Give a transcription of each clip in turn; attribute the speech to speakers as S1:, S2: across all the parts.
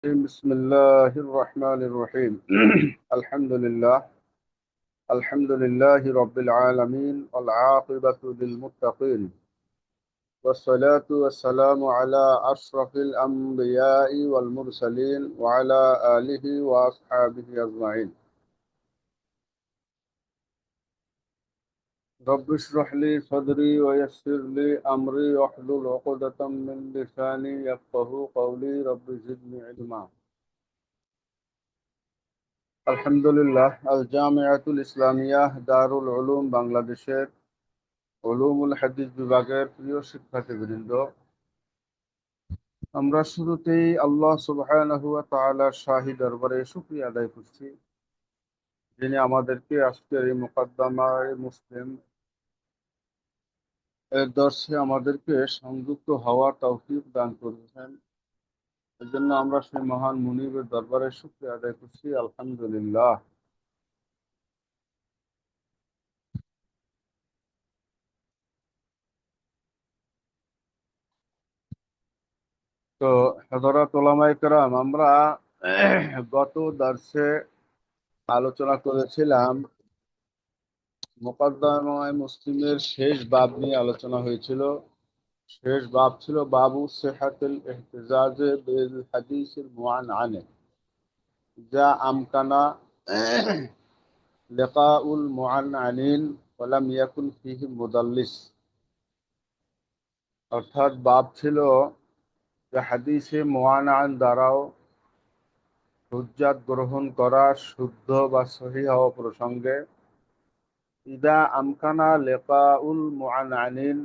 S1: بسم الله الرحمن الرحيم الحمد لله رب العالمين والعاقبة للمتقين والصلاة والسلام على أشرف الأنبياء والمرسلين وعلى آله وأصحابه أجمعين. رب اشرح لي صدري ويسر لي أمري واحلل عقدة من لساني يفقه قولي رب زدني علما. আলহামদুলিল্লাহ, আল জামিয়াতুল ইসলামিয়া দারুল উলুম বাংলাদেশের উলুমুল হাদিস বিভাগের প্রিয় শিক্ষার্থীবৃন্দ, আমরা শুরুতেই আল্লাহ সুবহানাহু ওয়া তাআলার শাহী দরবারে শুকরিয়া আদায় করছি, যিনি আমাদেরকে আজকের এই মুকদ্দমায়ে মুসলিম এর দর্শে আমাদেরকে সংযুক্ত হওয়ার তৌফিক দান করেছেন। এর জন্য আমরা সেই মহান মুনিবের দরবারে শুকরিয়া আদায় করছি, আলহামদুলিল্লাহ। তো হযরত উলামায়ে কেরাম, আমরা গত দর্শে আলোচনা করেছিলাম, মুকদ্দমায়ে মুসলিমের শেষ বাব নিয়ে আলোচনা হয়েছিল। শেষ বাব ছিল বাবু সিহাতুল ইহতিজাজে বিল হাদিসিল মুআনআনে, যা আমকানা লিকাউল মুআনআনিন ওয়া লাম ইয়াকুন ফিহি মুদাল্লিস। অর্থাৎ বাব ছিল যে হাদিসে মুআনআন দ্বারাও হুজ্জাত গ্রহণ করা শুদ্ধ বা সহিহ হওয়া প্রসঙ্গে। ইদা আমকানা লিকাউল মুআনআনিন,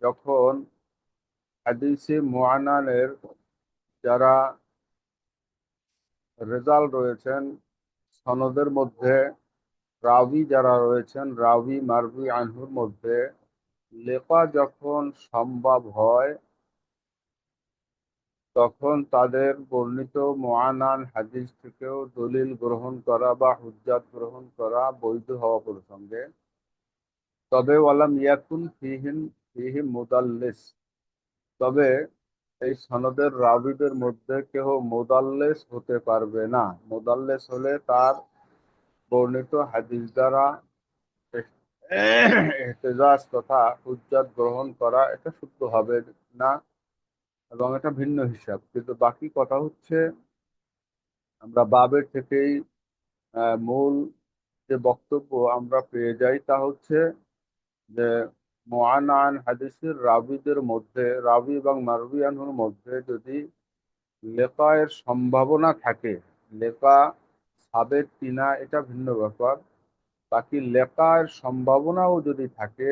S1: যখন হাদিসে মুআনআনের যারা রেজাল্ট রয়েছেন সনদের মধ্যে, রাবি যারা রয়েছেন, রাবি মারবি আনহুর মধ্যে লেখা যখন সম্ভব হয়, তখন তাদের বর্ণিত মুআনান হাদিস থেকেও দলিল গ্রহণ করা বা হুজ্জাত গ্রহণ করা বৈধ হওয়া প্রসঙ্গে। তবে ওয়ালাম ইয়াকুন ফিহি মুদাল্লিস, তবে এই সনদের রাবিদের মধ্যে কেউ মুদাল্লিস হতে পারবে না। মুদাল্লিস হলে তার বর্ণিত হাদিস দ্বারা ইহতিজাজ তথা হুজ্জাত গ্রহণ করা এটা শুদ্ধ হবে না, এবং এটা ভিন্ন হিসাব। কিন্তু বাকি কথা হচ্ছে, আমরা বাবের থেকেই মূল যে বক্তব্য আমরা পেয়ে যাই তা হচ্ছে যে মুআনান হাদিসের রাবিদের মধ্যে, রাবি এবং মারবি আনহুর মধ্যে যদি লেকায়ের সম্ভাবনা থাকে, লেকা সাবেত কিনা এটা ভিন্ন ব্যাপার, বাকি লেকার সম্ভাবনাও যদি থাকে,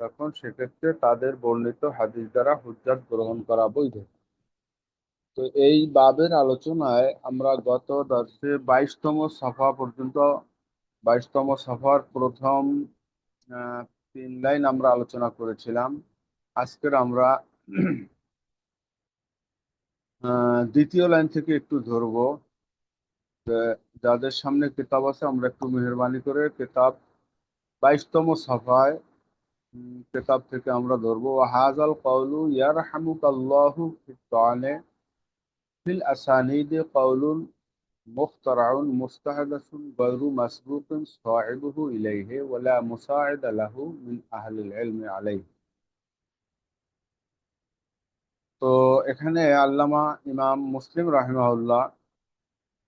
S1: তখন সেক্ষেত্রে তাদের বর্ণিত হাদিস দ্বারা হুজ্জাত গ্রহণ করা বৈধ। তো এই বাবের আলোচনায় আমরা গত দর্শে 22তম সফা পর্যন্ত, 22তম সফার প্রথম 3 লাইন আমরা আলোচনা করেছিলাম। আজকের আমরা দ্বিতীয় লাইন থেকে একটু ধরবো। যাদের সামনে কিতাব আছে, আমরা একটু মেহরবানি করে কিতাব 22তম সফায় কিতাব থেকে আমরা ধরবো। হাজাল কওলু ইয়ারহামুকাল্লাহু ফিত তানে ফিল আসানিদে কওলুন মুখতারাউন মুস্তাহাদাসুন গায়রু মাসবুকিন সাহিবুহু ইলাইহি ওয়ালা মুসাইদা লাহু মিন আহলিল ইলমি আলাইহি। তো এখানে আল্লামা ইমাম মুসলিম রাহিমাহুল্লাহ,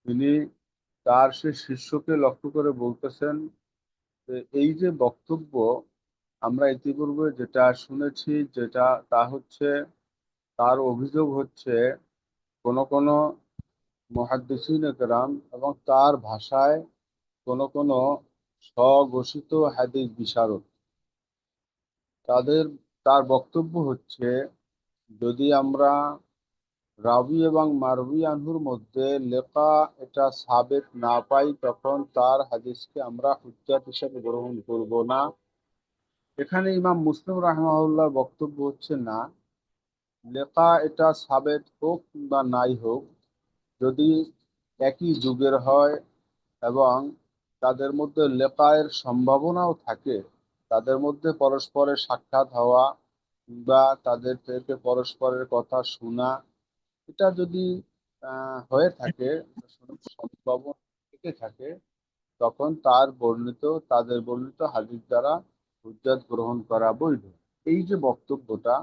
S1: তিনি তার সে শিষ্যকে লক্ষ্য করে বলতেছেন যে এই যে বক্তব্য আমরা ইতিপূর্বে যেটা শুনেছি, যেটা তা হচ্ছে, তার অভিযোগ হচ্ছে কোন কোন মুহাদ্দিসিনে কেরাম এবং তার ভাষায় কোন কোন স্বঘোষিত হাদিস বিশারদ, তাদের তার বক্তব্য হচ্ছে, যদি আমরা রাবি এবং মারবি আনহুর মধ্যে লেখা এটা সাবেত না পাই, তখন তার হাদিসকে আমরা হুজ্জাত হিসেবে গ্রহণ করব না। এখানে ইমাম মুসলিম রাহমাহুল্লাহর বক্তব্য হচ্ছে, না, লেখা এটা সাবেত হোক বা নাই হোক, যদি একই যুগের হয় এবং তাদের মধ্যে লেখায়ের সম্ভাবনাও থাকে, তাদের মধ্যে পরস্পরের সাক্ষাৎ হওয়া বা তাদের থেকে পরস্পরের কথা শোনা, এটা যদি হয়ে থাকে, সম্ভাবনা থেকে থাকে, তখন তাদের বর্ণিত হাদিস দ্বারা হুজ্জাত গ্রহণ করা বৈধ। এই যে বক্তব্যটা,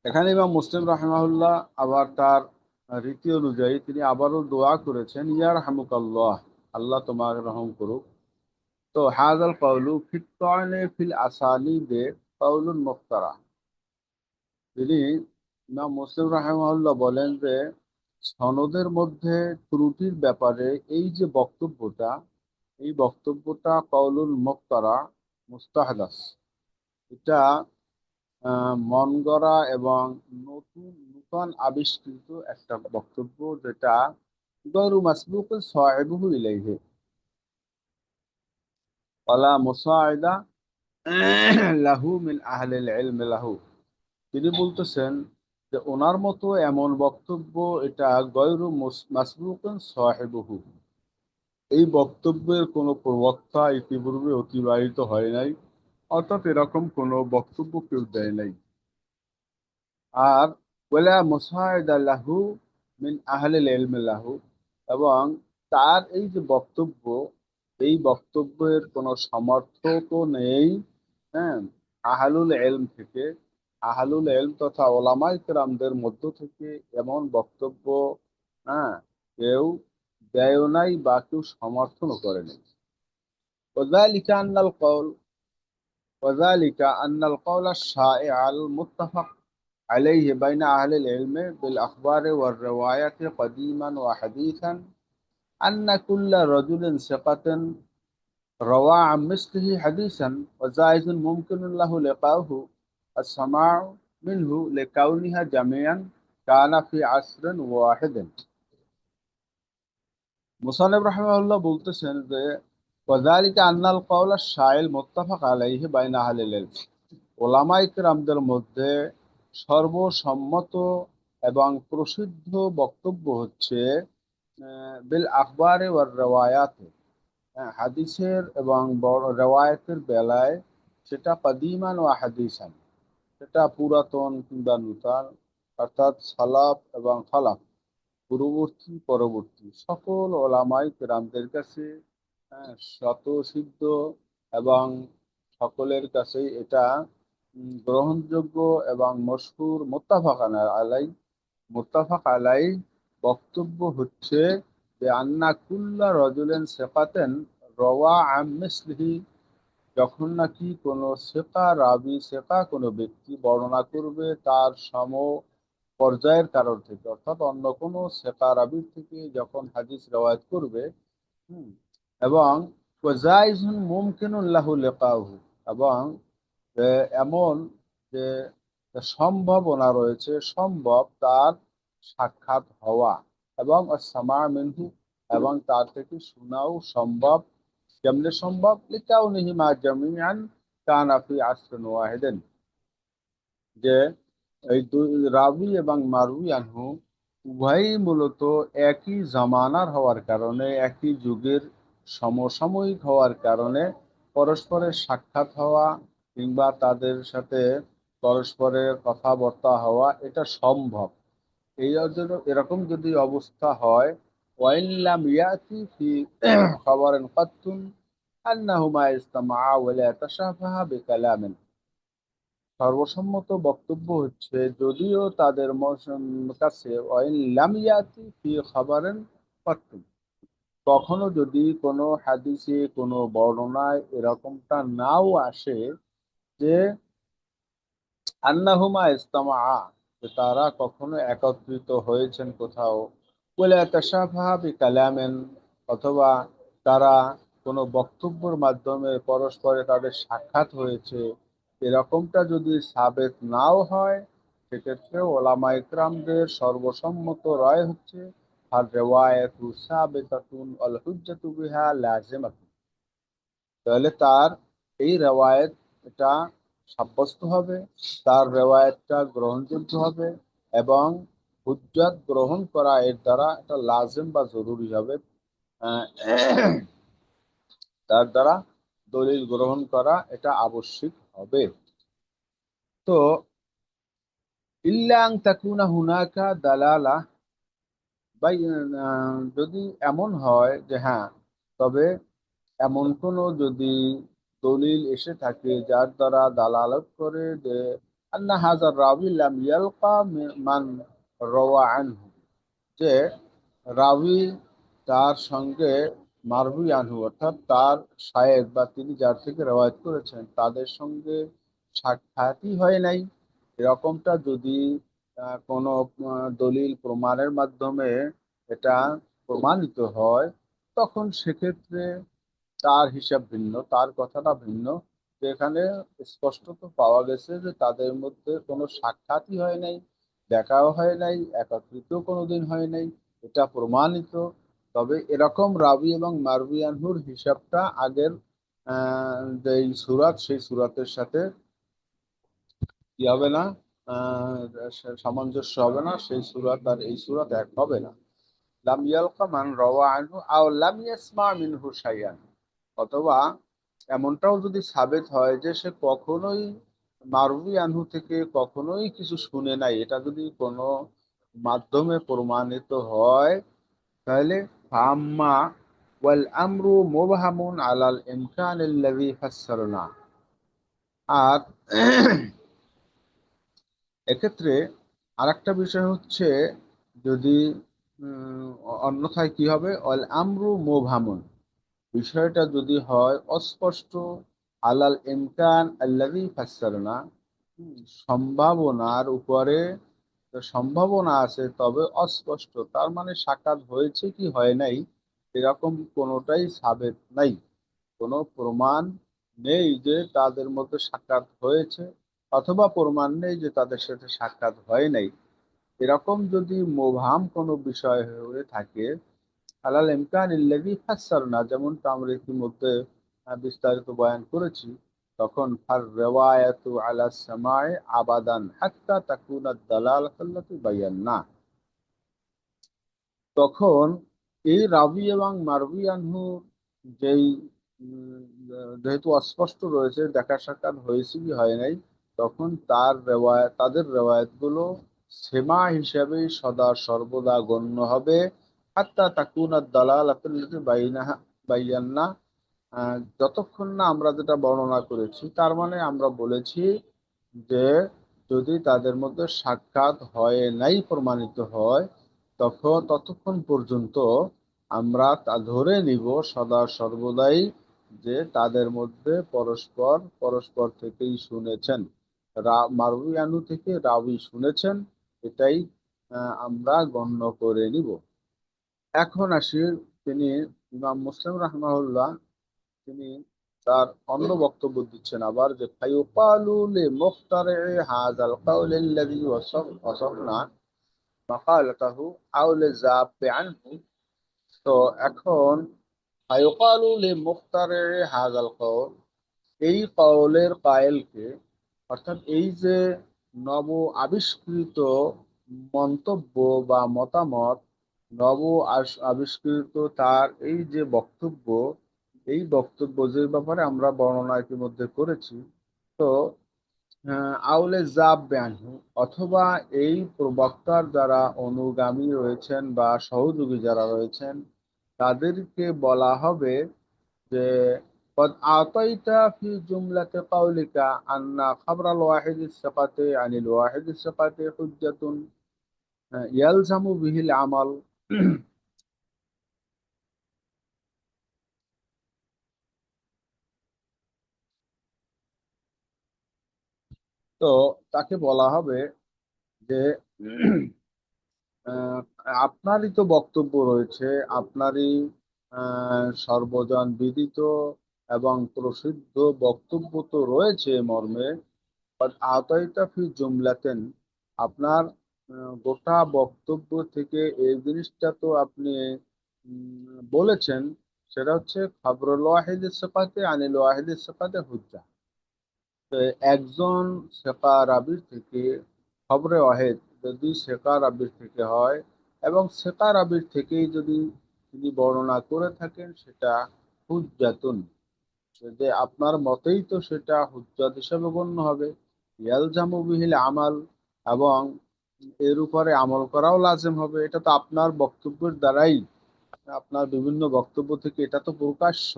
S1: এখানে ইমাম মুসলিম রাহিমাহুল্লাহ আবার তার রীতি অনুযায়ী তিনি আবারও দোয়া করেছেন, ইয়ার হামুকাল্লাহ, আল্লাহ তোমার রহম করুক। তো হাজাল কাউলু ফিল আসানিদে কাউলুন মুখতারা। তিনি ইমাম মুসলিম রাহিমাহুল্লাহ বলেন যে সনদের মধ্যে ত্রুটির ব্যাপারে এই যে বক্তব্যটা, এই বক্তব্যটা কাউলুল মুখতারা, মুস্তাহদাস। এটা মন গড়া এবং নূতন আবিষ্কৃত একটা বক্তব্য, যেটা গরু মাসবুক সাহেবহু ইলাইহি ওয়ালা মুসাইদা লাহু মিন আহলিল ইলম লাহু। তিনি বলতেছেন যে ওনার মতো এমন বক্তব্য, এটা গয়রু মাসবুকুন সাহেবহু, এই বক্তব্যের কোনো প্রবক্তা ইতিপূর্বে অতিবাহিত হয় নাই, অর্থাৎ এরকম কোনো বক্তব্য কেউ দেয় নাই। আর ওয়ালা মুসাইদা লাহু মিন আহলিল ইলম লাহু, এবং তার এই যে বক্তব্য, এই বক্তব্যের কোনো সমর্থকও নেই, হ্যাঁ, আহলুল ইলম থেকে, আহলুল ইলম তথা ওলামায়ে কেরামদের মধ্য থেকে এমন বক্তব্য, হ্যাঁ, কেউ দেয় নাই বা কেউ সমর্থনও করে নাই। وذلك أن القول وذلك أن القول الشائع المتفق عليه بين أهل العلم بالأخبار والروايات قديما وحديثا أن كل رجل ثقة روى عن مثله حديثا وجائز ممكن له لقاؤه السماع منه لكونها جميعا كان في عصر واحد. মুসান্নিফ রাহিমাহুল্লাহ বলতেছেন যে ওয়াযালিকা আন্নাল কাওলা শাইল মুত্তাফাক আলাইহি বাইনা আহলিল ইলম, ওলামায়ে কেরামদের মধ্যে সর্বসম্মত এবং প্রসিদ্ধ বক্তব্য হচ্ছে বিল আখবারে ওয়ার রিওয়ায়াতে, হাদিসের এবং বড় রেওয়ায়াতের বেলায়, সেটা কাদিমান ও হাদিসান, সেটা পুরাতন কিংবা নূতন, অর্থাৎ সালাফ এবং খালাফ, পূর্ববর্তী পরবর্তী সকল ওলামায়ে কেরামদের কাছে স্বতঃসিদ্ধ, এবং সকলের কাছেই এটা গ্রহণযোগ্য এবং মশহুর মুত্তাফাক আলাই বক্তব্য হচ্ছে যে আন্না কুল্লা রজুলেন সেকাতেন রওয়া আম মিসলিহি, যখন নাকি কোনো সেকা কোনো ব্যক্তি বর্ণনা করবে তার সম পর্যায়ের কারোর থেকে, অর্থাৎ অন্য কোনো সেকা রাবির থেকে যখন হাদিস রওয়ায়াত করবে, হুম, এবং জাইজুন মুমকিনুন লাহু লিকাউহু, এবং এমন যে সম্ভাবনা রয়েছে, সম্ভব তার সাক্ষাৎ হওয়া, এবং সামা মিনহু, এবং তার থেকে শোনাও সম্ভব। কেমনে সম্ভব? লিকাউনিহি মা জামিআন কানা ফি আসরিন ওয়াহিদিন, যে এই দুই রাবি এবং মারুই আনহু উভয়ই মূলত একই জামানার হওয়ার কারণে, একই যুগের সমসাময়িক হওয়ার কারণে পরস্পরের সাক্ষাৎ হওয়া কিংবা তাদের সাথে পরস্পরের কথাবার্তা হওয়া এটা সম্ভব। এই জন্য এরকম যদি অবস্থা হয়, ওয়াইল্লাম ইয়াতি ফি খবরেন কাত্তুন আন্নাহুমা ইজতামাআ ওয়া লা তাশাবাহা বিকালামিন, সর্বসম্মত বক্তব্য হচ্ছে যদিও তাদের কাছে ওয়াইন লাম ইয়াতি ফি খাবারেন পাত্তুম, কখনো যদি কোনো হাদিসে কোনো বর্ণনায় এরকমটা নাও আসে যে আন্নাহুমা ইজতামা, যে তারা কখনো একত্রিত হয়েছেন কোথাও, বলে তাশাবাহা বিকালামিন, অথবা তারা কোনো বক্তব্যের মাধ্যমে পরস্পরে তাদের সাক্ষাৎ হয়েছে, এরকমটা যদি সাবেত নাও হয়, সেক্ষেত্রে ওলামা ইকরামদের সর্বসম্মত রায় হচ্ছে আর রেওয়ায়াতু সাবিতাতুন আল হুজ্জাতু বিহা লাজিমাতুন, তাহলে তার এই রেওয়ায়েত এটা সাব্যস্ত হবে, তার রেওয়ায়েতটা গ্রহণযোগ্য হবে, এবং হুজ্জাত গ্রহণ করা এর দ্বারা এটা লাজিম বা জরুরি হবে। আহ, তার দ্বারা দলিল গ্রহণ করা এটা আবশ্যিক হবে। তো ইল্লা আন তাকুনা হুনাকা দালালা বা যদি এমন হয় যে হ্যাঁ, তবে এমন কোনো যদি দলিল এসে থাকে যার দ্বারা দালালত করে যে আন্না হাজার রাবি লাম ইয়ালকা মান রাওয়া আনহু, যে রাবি তার সঙ্গে মারবি আনহু অর্থাৎ তার শায়েখ বা তিনি যার থেকে রওয়ায়াত করেছেন তাদের সঙ্গে সাক্ষাৎই হয় নাই, এরকমটা যদি কোনো দলিল প্রমাণের মাধ্যমে এটা প্রমাণিত হয়, তখন সেক্ষেত্রে তার হিসাব ভিন্ন, তার কথাটা ভিন্ন। যেখানে স্পষ্টত পাওয়া গেছে যে তাদের মধ্যে কোনো সাক্ষাৎই হয় নাই, দেখাও হয় নাই, একত্রিত কোনোদিন হয় নাই, এটা প্রমাণিত। তবে এরকম রাবি এবং মারবি আনহুর হিসাবটা আগের যে সুরাত সেই সুরাতের সাথে কি হবে না, আহ, সামঞ্জস্য হবে না, সেই সুরাত আর এই সুরাত এক হবে না। লাম ইয়ালকা মান রাওয়া আনহু আও লাম ইয়াসমা মিনহু শাইআন, অথবা এমনটাও যদি সাবেত হয় যে সে কখনোই মারুফি আনহু থেকে কখনোই কিছু শুনে নাই, এটা যদি কোনো মাধ্যমে প্রমাণিত হয়, তাহলে ফাম্মা ওয়াল আমরু মুবহামুন আলাল ইমকান আল্লাযী ফাসসারনা। আর এক্ষেত্রে আরেকটা বিষয় হচ্ছে, যদি উম, অন্যথায় কি হবে, অল আমরু মুবহামুন, বিষয়টা যদি হয় অস্পষ্ট, আলাল ইমকান আল্লাযী ফাসসারনা, সম্ভাবনার উপরে, সম্ভাবনা আছে তবে অস্পষ্ট, তার মানে সাক্ষাৎ হয়েছে কি হয় নাই এরকম কোনোটাই সাবেত নাই, কোনো প্রমাণ নেই যে তাদের মধ্যে সাক্ষাৎ হয়েছে, অথবা প্রমাণ নেই যে তাদের সাথে সাক্ষাৎ হয় নাই। এরকম যদি মোবহাম কোনো বিষয় হয়ে থাকে, আলাল ইমকান ইল্লাযী ফাসসারনা, যেমনটা আমরা ইতিমধ্যে বিস্তারিত বয়ান করেছি, তখন ফার রিওয়ায়াতু আলা সামাই আবাদান হাত্তা তাকুনা দালালাতু আল্লাতী বায়ান্না, তখন এই রাবি এবং মারবি আনহু যেই উম, যেহেতু অস্পষ্ট রয়েছে দেখা সাক্ষাৎ হয়েছে কি হয় নাই, তখন তার রেওয়ায়ত, তাদের রেওয়ায়ত গুলো সেমা হিসাবে সদা সর্বদা গণ্য হবে। হাত্তা তাকুনা দালালাতুল্লাতী বাইয়ান্না, যতক্ষণ না আমরা যেটা বর্ণনা করেছি, তার মানে আমরা বলেছি যে যদি তাদের মধ্যে সাক্ষাৎ হয় নাই প্রমাণিত হয়, ততক্ষণ পর্যন্ত আমরা তা ধরে নিব সদা সর্বদাই যে তাদের মধ্যে পরস্পর পরস্পর থেকেই শুনেছেন, মারউই আনহু থেকে রাবি শুনেছেন, এটাই আমরা গণ্য করে নিব। এখন আসি, তিনি ইমাম মুসলিম রাহমাহুল্লাহ তিনি তার অন্য বক্তব্য দিচ্ছেন আবার, যে ফায়ুকালু লিমুখতারি'i হাযাল কাওলি আল্লাযী ওয়াসাফনা মাকালাতাহু আও লিযাব্বি আনহু। তো এখন ফায়ুকালু লিমুখতারি'i হাযাল কাওল, এই কওলের কায়েলকে, অর্থাৎ এই যে নব আবিষ্কৃত মন্তব্য বা মতামত, নব আবিষ্কৃত তার এই যে বক্তব্য, এই বক্তব্য যে ব্যাপারে আমরা বর্ণনা ইতিমধ্যে করেছি, তো আউলে জাব ব্যানহু, অথবা এই প্রবক্তার যারা অনুগামী রয়েছেন বা সহযোগী যারা রয়েছেন, তাদেরকে বলা হবে যে قد أعطيت في جملة قولك أن خبر الواحد الثقة عن الواحد الثقة حجة يلزم به العمل। তো তাকে বলা হবে যে আহ, আপনারই তো বক্তব্য রয়েছে, আপনারই সর্বজন বিদিত এবং প্রসিদ্ধ বক্তব্য তো রয়েছে মর্মে, আতাইতা ফি জুমলাতেন, আপনার গোটা বক্তব্য থেকে এই জিনিসটা তো আপনি বলেছেন, সেটা হচ্ছে খাবরুল ওয়াহিদ সিকাতে আনিল ওয়াহিদ সিকাতে হুজ্জা। তো একজন সেকা রাবির থেকে খবরে ওয়াহিদ যদি সেকা রাবির থেকে হয়, এবং সেকা রাবির থেকেই যদি তিনি বর্ণনা করে থাকেন, সেটা হুজ্জাতুন, যে আপনার মতেই তো সেটা হুজ্জত হিসেবে গণ্য হবে। ইয়ালজামু বিহিল আমাল, এবং এর উপরে আমল করাও লাজিম হবে। এটা তো আপনার বক্তব্যের দ্বারাই, আপনার বিভিন্ন বক্তব্য থেকে এটা তো প্রকাশ্য।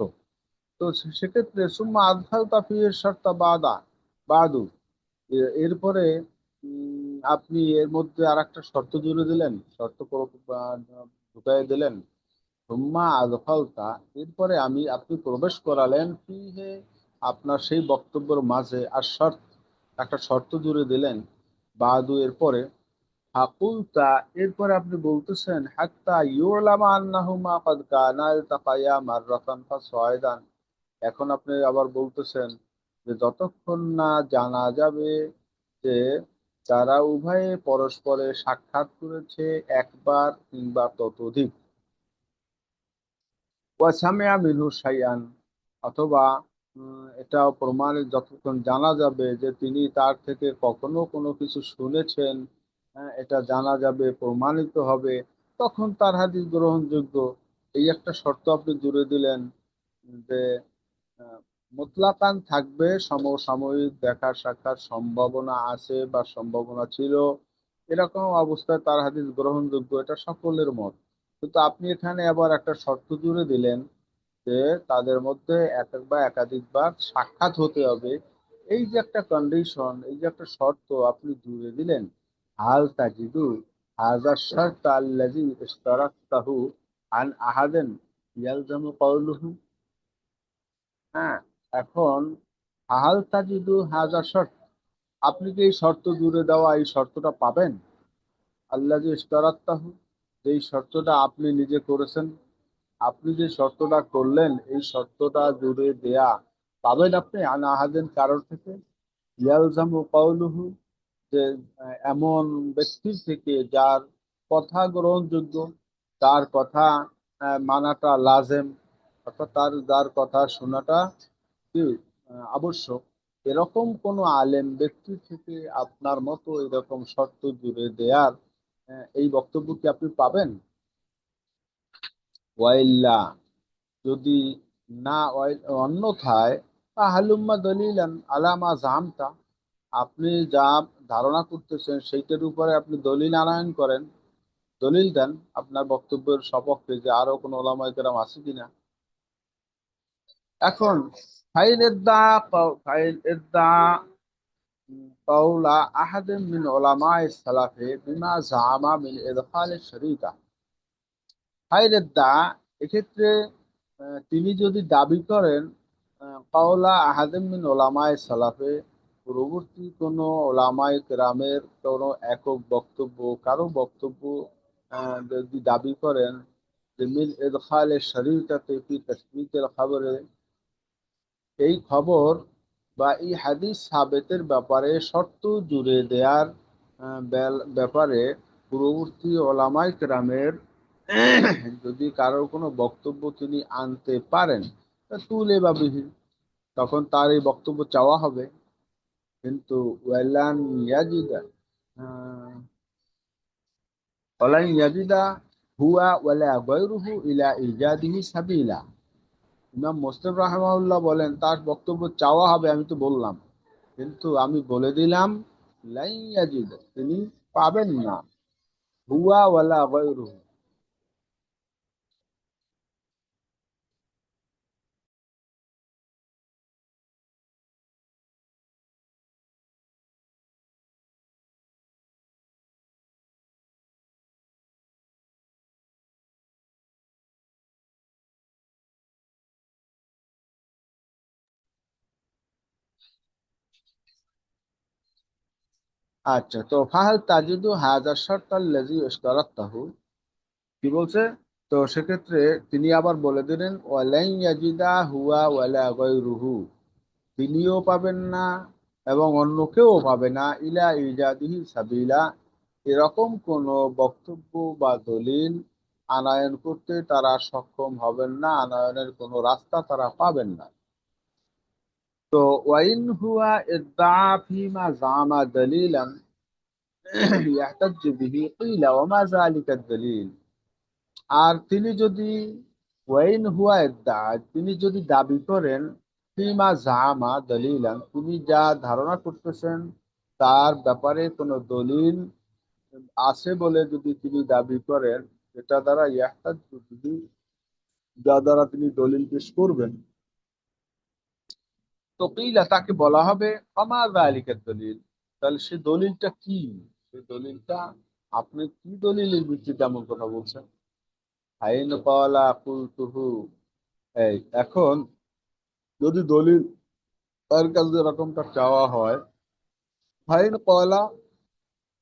S1: তো সেক্ষেত্রে সুম্মা আদখাল তাফির শর্তা বাদু, এরপরে আপনি এর মধ্যে আর একটা শর্ত জুড়ে দিলেন, ঢুকাই দিলেন। সুম্মা আদখালতা, এরপরে আপনি প্রবেশ করালেন ফিহে, আপনার সেই বক্তব্যের মাঝে আর একটা শর্ত জুড়ে দিলেন। বাদু এরপরে হাকুলতা, এরপরে আপনি বলতেছেন হাত্তা ইউলামা আন্নাহুমা কাদ কানা ইলতাকায়া মাররাতান ফাসায়দান। এখন আপনি আবার বলতেছেন যে যতক্ষণ না জানা যাবে যে তারা উভয়ে পরস্পরে সাক্ষাৎ করেছে একবার কিংবা ততোধিক, ওয়াসামিয়া মিনহু শাইআন, অথবা এটা প্রমাণিত, যতক্ষণ জানা যাবে যে তিনি তার থেকে কখনো কোনো কিছু শুনেছেন, এটা জানা যাবে, প্রমাণিত হবে, তখন তার হাদিস গ্রহণযোগ্য। এই একটা শর্ত আপনি জুড়ে দিলেন যে আহ, মুতলাকান থাকবে, সমসাময়িক দেখা সাক্ষাৎ সম্ভাবনা আছে বা সম্ভাবনা ছিল, এরকম অবস্থায় তার হাদিস গ্রহণযোগ্য, এটা সকলের মত। কিন্তু আপনি এখানে আবার একটা শর্ত জুড়ে দিলেন যে তাদের মধ্যে এক এক বা একাধিকবার সাক্ষাৎ হতে হবে। এই যে একটা কন্ডিশন, এই যে একটা শর্ত আপনি জুড়ে দিলেন, হাল তাজিদু হাযা শারত আল্লাযী ইশতারাতাহু আন আহাদিন ইয়ালজামু কাওলুহু। হ্যাঁ, এখন হাল তাজিদু হাযা শর্ত, আপনি কি এই শর্ত জুড়ে দেওয়া এই শর্তটা পাবেন? আল্লাযী ইশতারাতাহু, যেই শর্তটা আপনি নিজে করেছেন, আপনি যে শর্তটা করলেন এই শর্তটা জুড়ে দেয়া পাবেন আপনি আন আহাদিন কারোর থেকে? ইয়ালজামু কাওলুহু, যে এমন ব্যক্তির থেকে যার কথা গ্রহণযোগ্য, তার কথা মানাটা লাজেম, অর্থাৎ যার কথা শোনাটা কি আবশ্যক, এরকম কোন আলেম ব্যক্তি থেকে আপনার মতো এরকম শর্ত জুড়ে দেয়ার এই বক্তব্য কি আপনি পাবেন? ওয়াইল্লা, যদি না অন্যথায়, হালুম্মা দলিলান আলামা জামতা, আপনি যা ধারণা করতেছেন সেইটার উপরে আপনি দলিল আনয়ন করেন, দলিল দেন আপনার বক্তব্যের সপক্ষে যে আরো কোনো ওলামায়ে কেরাম আছে কিনা। এখন ফাইল ইদ্দা কাউলা আহাদিন মিন উলামায়ে সালাফে বিমা জামা মিন ইদখাল শরীকা, ফাইলের দা, এক্ষেত্রে তিনি যদি দাবি করেন কাওলা আহাদিম মিন ওলামায়ে সালাফে, পূর্ববর্তী কোনো ওলামায়ে কেরামের কোনো একক বক্তব্য, কারো বক্তব্য যদি দাবি করেন যে মিন ইদখালে শরীয়তাতে ফি তাসদিকের খবরে, এই খবর বা এই হাদিস সাবেতের ব্যাপারে শর্ত জুড়ে দেওয়ার ব্যাপারে পূর্ববর্তী ওলামায়ে কেরামের যদি কারোর কোনো বক্তব্য তিনি আনতে পারেন, তা তুলে বা বিহীন, তখন তার এই বক্তব্য চাওয়া হবে। কিন্তু ওয়ালান ইয়াজিদা, আহ, ওয়ালান ইয়াজিদা হুয়া ওয়ালা গায়রুহু ইলা ইজাদিহি সাবিলা, ইমাম মুসলিম রাহিমাহুল্লাহ বলেন তার বক্তব্য চাওয়া হবে, আমি তো বললাম, কিন্তু আমি বলে দিলাম লাই ইয়াজিদ, তিনি পাবেন না, হুয়া ওয়ালা গায়রুহু। আচ্ছা, তো ফাহাল তাজিদু হাযা শারত আল্লাযী ইশতারাতাহু, কি বলছে? তো সেক্ষেত্রে তিনি আবার বলে দিলেন ওয়ালাই ইয়াজিদা হুয়া ওয়ালা গায়রুহু, তিনিও পাবেন না এবং অন্য কেউ পাবে না ইলা ইজাদিহি সাবিলা, এরকম কোন বক্তব্য বা দলিল আনয়ন করতে তারা সক্ষম হবেন না, আনয়নের কোনো রাস্তা তারা পাবেন না। তো ওয়াইন হুয়া ইদ্দা ফিমা জামা দলিলান ইয়াহতাজ্জু বিহি কিলা ওয়া মা যালিকা দলিল, আর তিনি যদি ওয়াইন হুয়া ইদ্দা, তিনি যদি দাবি করেন ফিমা জামা দলিলান, তিনি যা ধারণা করতেছেন তার ব্যাপারে কোনো দলিল, আছে বলে যদি তিনি দাবি করেন, এটা দ্বারা ইয়াহতাজ, যদি যা দ্বারা তিনি দলিল পেশ করবেন, তো কিলা তাকে বলা হবে আমা যালিকা দলিল, তাহলে সে দলিলটা কি? সে দলিলটা আপনি কি দলিলের ভিত্তিতে এমন কথা বলছেন? আইন কওলা কুলতুহু, এই এখন যদি দলিল তার কাছে এরকমটা চাওয়া হয়, ফাইন কওলা,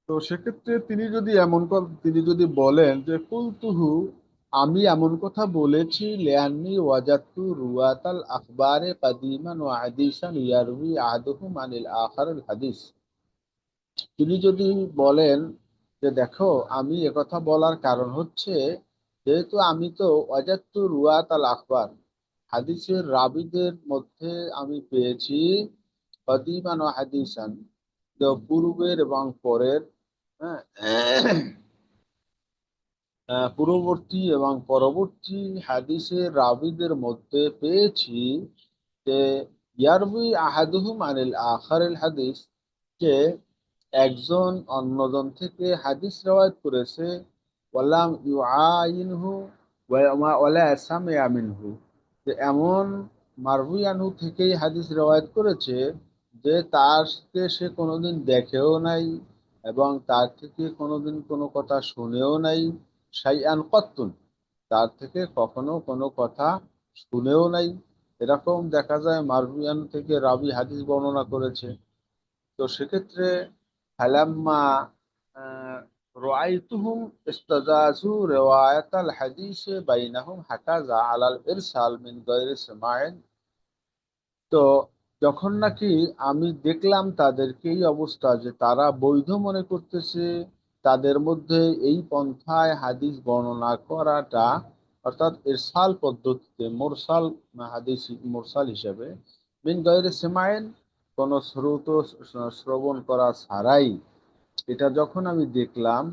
S1: তো সেক্ষেত্রে তিনি যদি বলেন যে কুলতুহু, আমি এমন কথা বলেছি, লিআন্নি ওয়াজাদতু রুয়াতাল আখবারে কাদিমান ওয়া হাদিসান ইয়ারউই আহাদুহুম আনিল আখারিল হাদিস, তিনি যদি বলেন যে দেখো, আমি একথা বলার কারণ হচ্ছে, যেহেতু আমি তো ওয়াজাদতু রুয়াতাল আখবার, হাদিসের রাবীদের মধ্যে আমি পেয়েছি কাদিমান ওয়া হাদিসান, তো পূর্বের এবং পরের, হ্যাঁ, পূর্ববর্তী এবং পরবর্তী হাদিসের রাবীদের মধ্যে পেয়েছি যে ইয়ারবি আহাদুহুম আনিল আখারিল হাদিস, যে একজন অন্যজন থেকে হাদিস রওয়ায়াত করেছে, ওয়ালাম ইউআইনহু ওয়ালা সামিআ মিনহু, যে এমন মারউই আনহু থেকেই হাদিস রওয়ায়াত করেছে যে তার সাথে সে কোনোদিন দেখেও নাই এবং তার থেকে কোনোদিন কোনো কথা শুনেও নাই, শাইআন কত্তুন, তার থেকে কখনো কোনো কথা শুনেও নাই। এরকম দেখা যায় মারউই আনহু থেকে রাবি হাদিস বর্ণনা করেছে। তো সেক্ষেত্রে ফালাম্মা রাআইতুহুম ইস্তাজাজু রিওয়ায়াতাল হাদিস বাইনাহুম হাকাযা আলাল ইরসাল মিন গায়রি সামাইন, তো যখন নাকি আমি দেখলাম তাদেরকে এই অবস্থা, যে তারা বৈধ মনে করতেছে তাদের মধ্যে এই পন্থায় হাদিস বর্ণনা করাটা, অর্থাৎ ইরসাল পদ্ধতিতে মুরসাল হাদিস, মুরসাল হিসেবে, মিন গায়রি সামাইন, কোন শ্রুত শ্রবণ করা ছাড়াই, এটা যখন আমি দেখলাম,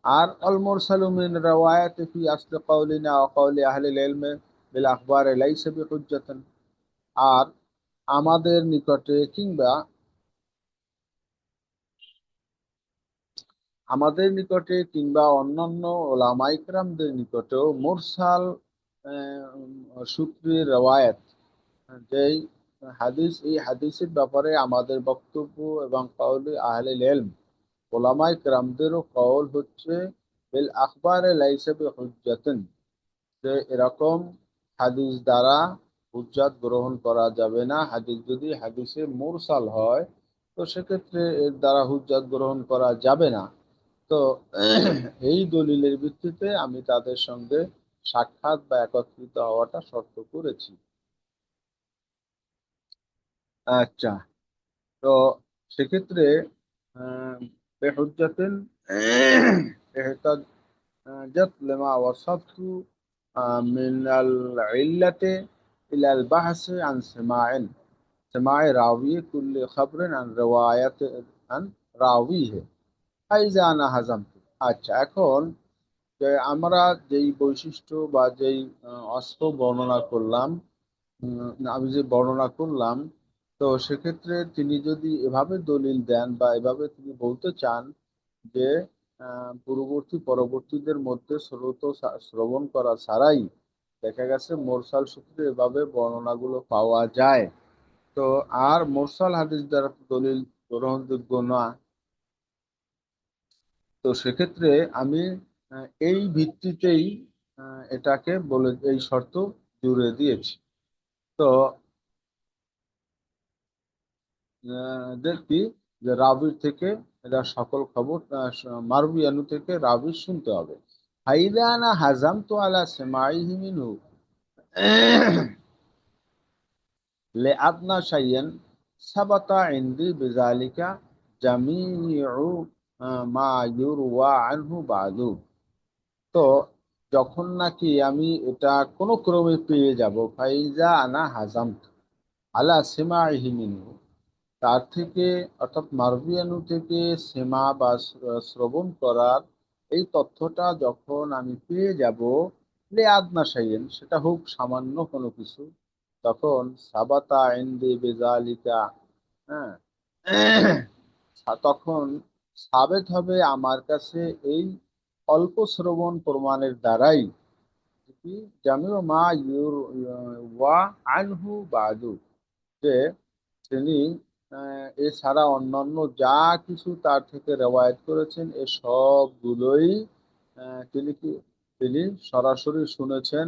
S1: আর আল মুরসালু মিন রাওয়ায়াতি ফি আসল কাউলিনা ওয়া কাউলি আহলিল ইলমি বিল আখবার লাইসা বিহুজ্জাতান, আর আমাদের নিকটে কিংবা অন্যান্য ওলামায়ে কেরামদের নিকটেও মুরসাল সূত্রের রওয়ায়াত, যেই এই হাদিসের ব্যাপারে আমাদের বক্তব্য এবং কাউলি আহলিল ইলম, ওলামায়ে কেরামদেরও কওল হচ্ছে বিল আখবারে লাইসা বিহুজ্জাতিন, যে এরকম হাদিস দ্বারা হুজ্জাত গ্রহণ করা যাবে না। হাদিস যদি হাদিসে মুরসাল হয়, তো সেক্ষেত্রে এর দ্বারা হুজ্জাত গ্রহণ করা যাবে না। তো এই দলিলের ভিত্তিতে আমি তাদের সঙ্গে সাক্ষাৎ বা একত্রিত হওয়াটা শর্ত করেছি। আচ্ছা, তো সেক্ষেত্রে বেহুজ্জাতিন جت لما وصفت من العلة إلى البحث عن سماع راوي كل خبر عن رواية عن راويه ফাইজা আনা হাজামতু। আচ্ছা, এখন যে আমরা যেই বৈশিষ্ট্য বা যেই অস্ত্র বর্ণনা করলাম, আমি যে বর্ণনা করলাম, তো সেক্ষেত্রে তিনি যদি এভাবে দলিল দেন বা এভাবে তিনি বলতে চান যে পূর্ববর্তী পরবর্তীদের মধ্যে শ্রবণ করা ছাড়াই দেখা গেছে মোরসাল সূত্রে এভাবে বর্ণনাগুলো পাওয়া যায়, তো আর মোরসাল হাদিস দ্বারা তো দলিল গ্রহণযোগ্য না। তো সেক্ষেত্রে আমি এই ভিত্তিতেই এটাকে বলে এই শর্ত জুড়ে দিয়েছি। তো দেখি যে রাবির থেকে এটা সকল খবর, মারুয়ানু থেকে রাবির শুনতে হবে। হাইদানা হাজাম তো আলা সেমাইহি মিনহু লে আদনা শাইয়ান সাবাতা ইনদি বিজালিকা জামিউ মা ইউরওয়া আনহু বাদু, তো যখন নাকি আমি এটা কোনো ক্রমে পেয়ে যাব, ফাইজা আনা হাজাম আলা সেমাইহি মিনহু, তার থেকে অর্থাৎ মারবিয়ানু থেকে সেমা বা শ্রবণ করার এই তথ্যটা যখন আমি পেয়ে যাব, লে আদনা শাইয়েন, সেটা হোক সামান্য কোনো কিছু, তখন সাবাতা ইনদি বেজালিকা, হ্যাঁ, তখন সাবেত হবে আমার কাছে এই অল্প শ্রবণ প্রমাণের দ্বারাই কি জামিউ মা ওয়া আনহু বাদু, যে তিনি এছাড়া অন্যান্য যা কিছু তার থেকে রেওয়ায়েত করেছেন এ সবগুলোই তিনি কি তিনি সরাসরি শুনেছেন,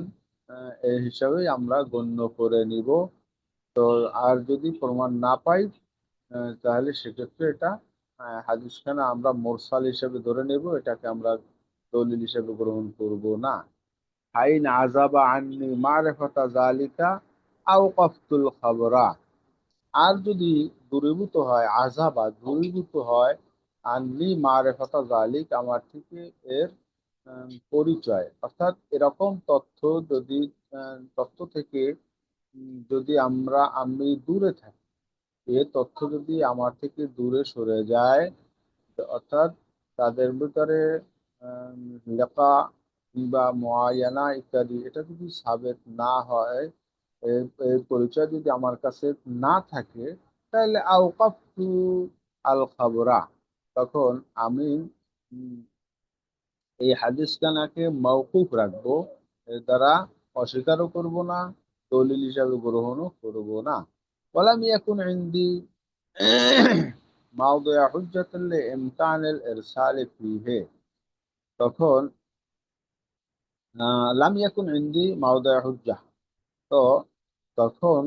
S1: এই হিসাবেই আমরা গণ্য করে নিব। তো আর যদি প্রমাণ না পাই তাহলে সেক্ষেত্রে এটা হাদিসখানা আমরা মোরসাল হিসেবে ধরে নেব, এটাকে আমরা দলিল হিসেবে গ্রহণ করব না। আইন আযাবা আন্নি মারিফাতা যালিকা আও কাফতুল খাবরা, আর যদি দূরীভূত হয়, আযাবা দূরীভূত হয়, আন্নি মারিফাতা যালিক আমার থেকে এর পরিচয়, অর্থাৎ এরকম তথ্য যদি তথ্য থেকে যদি আমি দূরে থাকি, এ তথ্য যদি আমার থেকে দূরে সরে যায়, অর্থাৎ তাদের ভিতরে আম, লেখা কিংবা মুআয়ানা ইত্যাদি এটা যদি সাবেত না হয়, এর পরিচয় যদি আমার কাছে না থাকে, তাহলে আওকাফতু আল খাবরা, তখন আমি উম, এই হাদিস খানাকে মওকুফ রাখবো, এর দ্বারা অস্বীকারও করব না, দলিল হিসাবে গ্রহণও করব না। ওয়ালাম ইয়াকুন ইনদি মাওদিআ হুজ্জাতুল লিইমকানিল ইরসালি ফীহি, তখন লাম ইয়াকুন ইনদি মাওদিআ হুজ্জাহ, তো তখন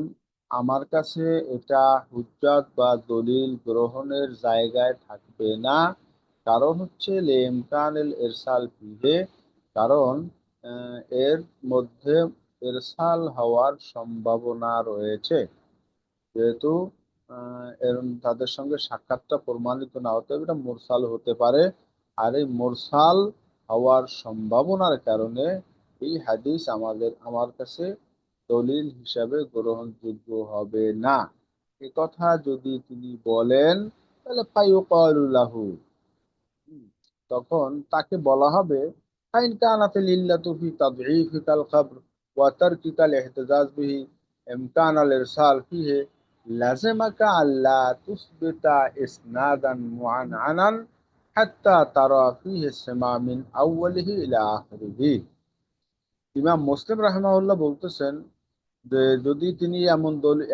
S1: আমার কাছে এটা হুজ্জাত বা দলিল গ্রহণের জায়গায় থাকবে না। কারণ হচ্ছে লিইমকানিল ইরসাল ফীহি, কারণ আহ, এর মধ্যে ইরসাল হওয়ার সম্ভাবনা রয়েছে, যেহেতু এর তাদের সঙ্গে সাক্ষাৎটা প্রমাণিত না হতে হবে, এটা মুরসাল হতে পারে। আর এই মুরসাল হওয়ার সম্ভাবনার কারণে এই হাদিস আমার কাছে দলিল হিসাবে গ্রহণযোগ্য হবে না। এ কথা যদি তিনি বলেন, তাহলে ফায়ুকালু লাহু, তখন তাকে বলা হবে ফাইন কানাতিল ইল্লাতু ফি তাদঈফিকাল খাবর ওয়া তারকিকাল ইহতিজাজ বিহি ইমকানাল ইরসাল ফিহি লাজিমাকা আল্লা তুসবিতা ইসনাদান মুআনআনান হাত্তা তারা ফিহি সিমা মিন আউয়ালিহি ইলা আখিরিহি। ইমাম মুসলিম রাহিমাহুল্লাহ বলতেছেন যে যদি তিনি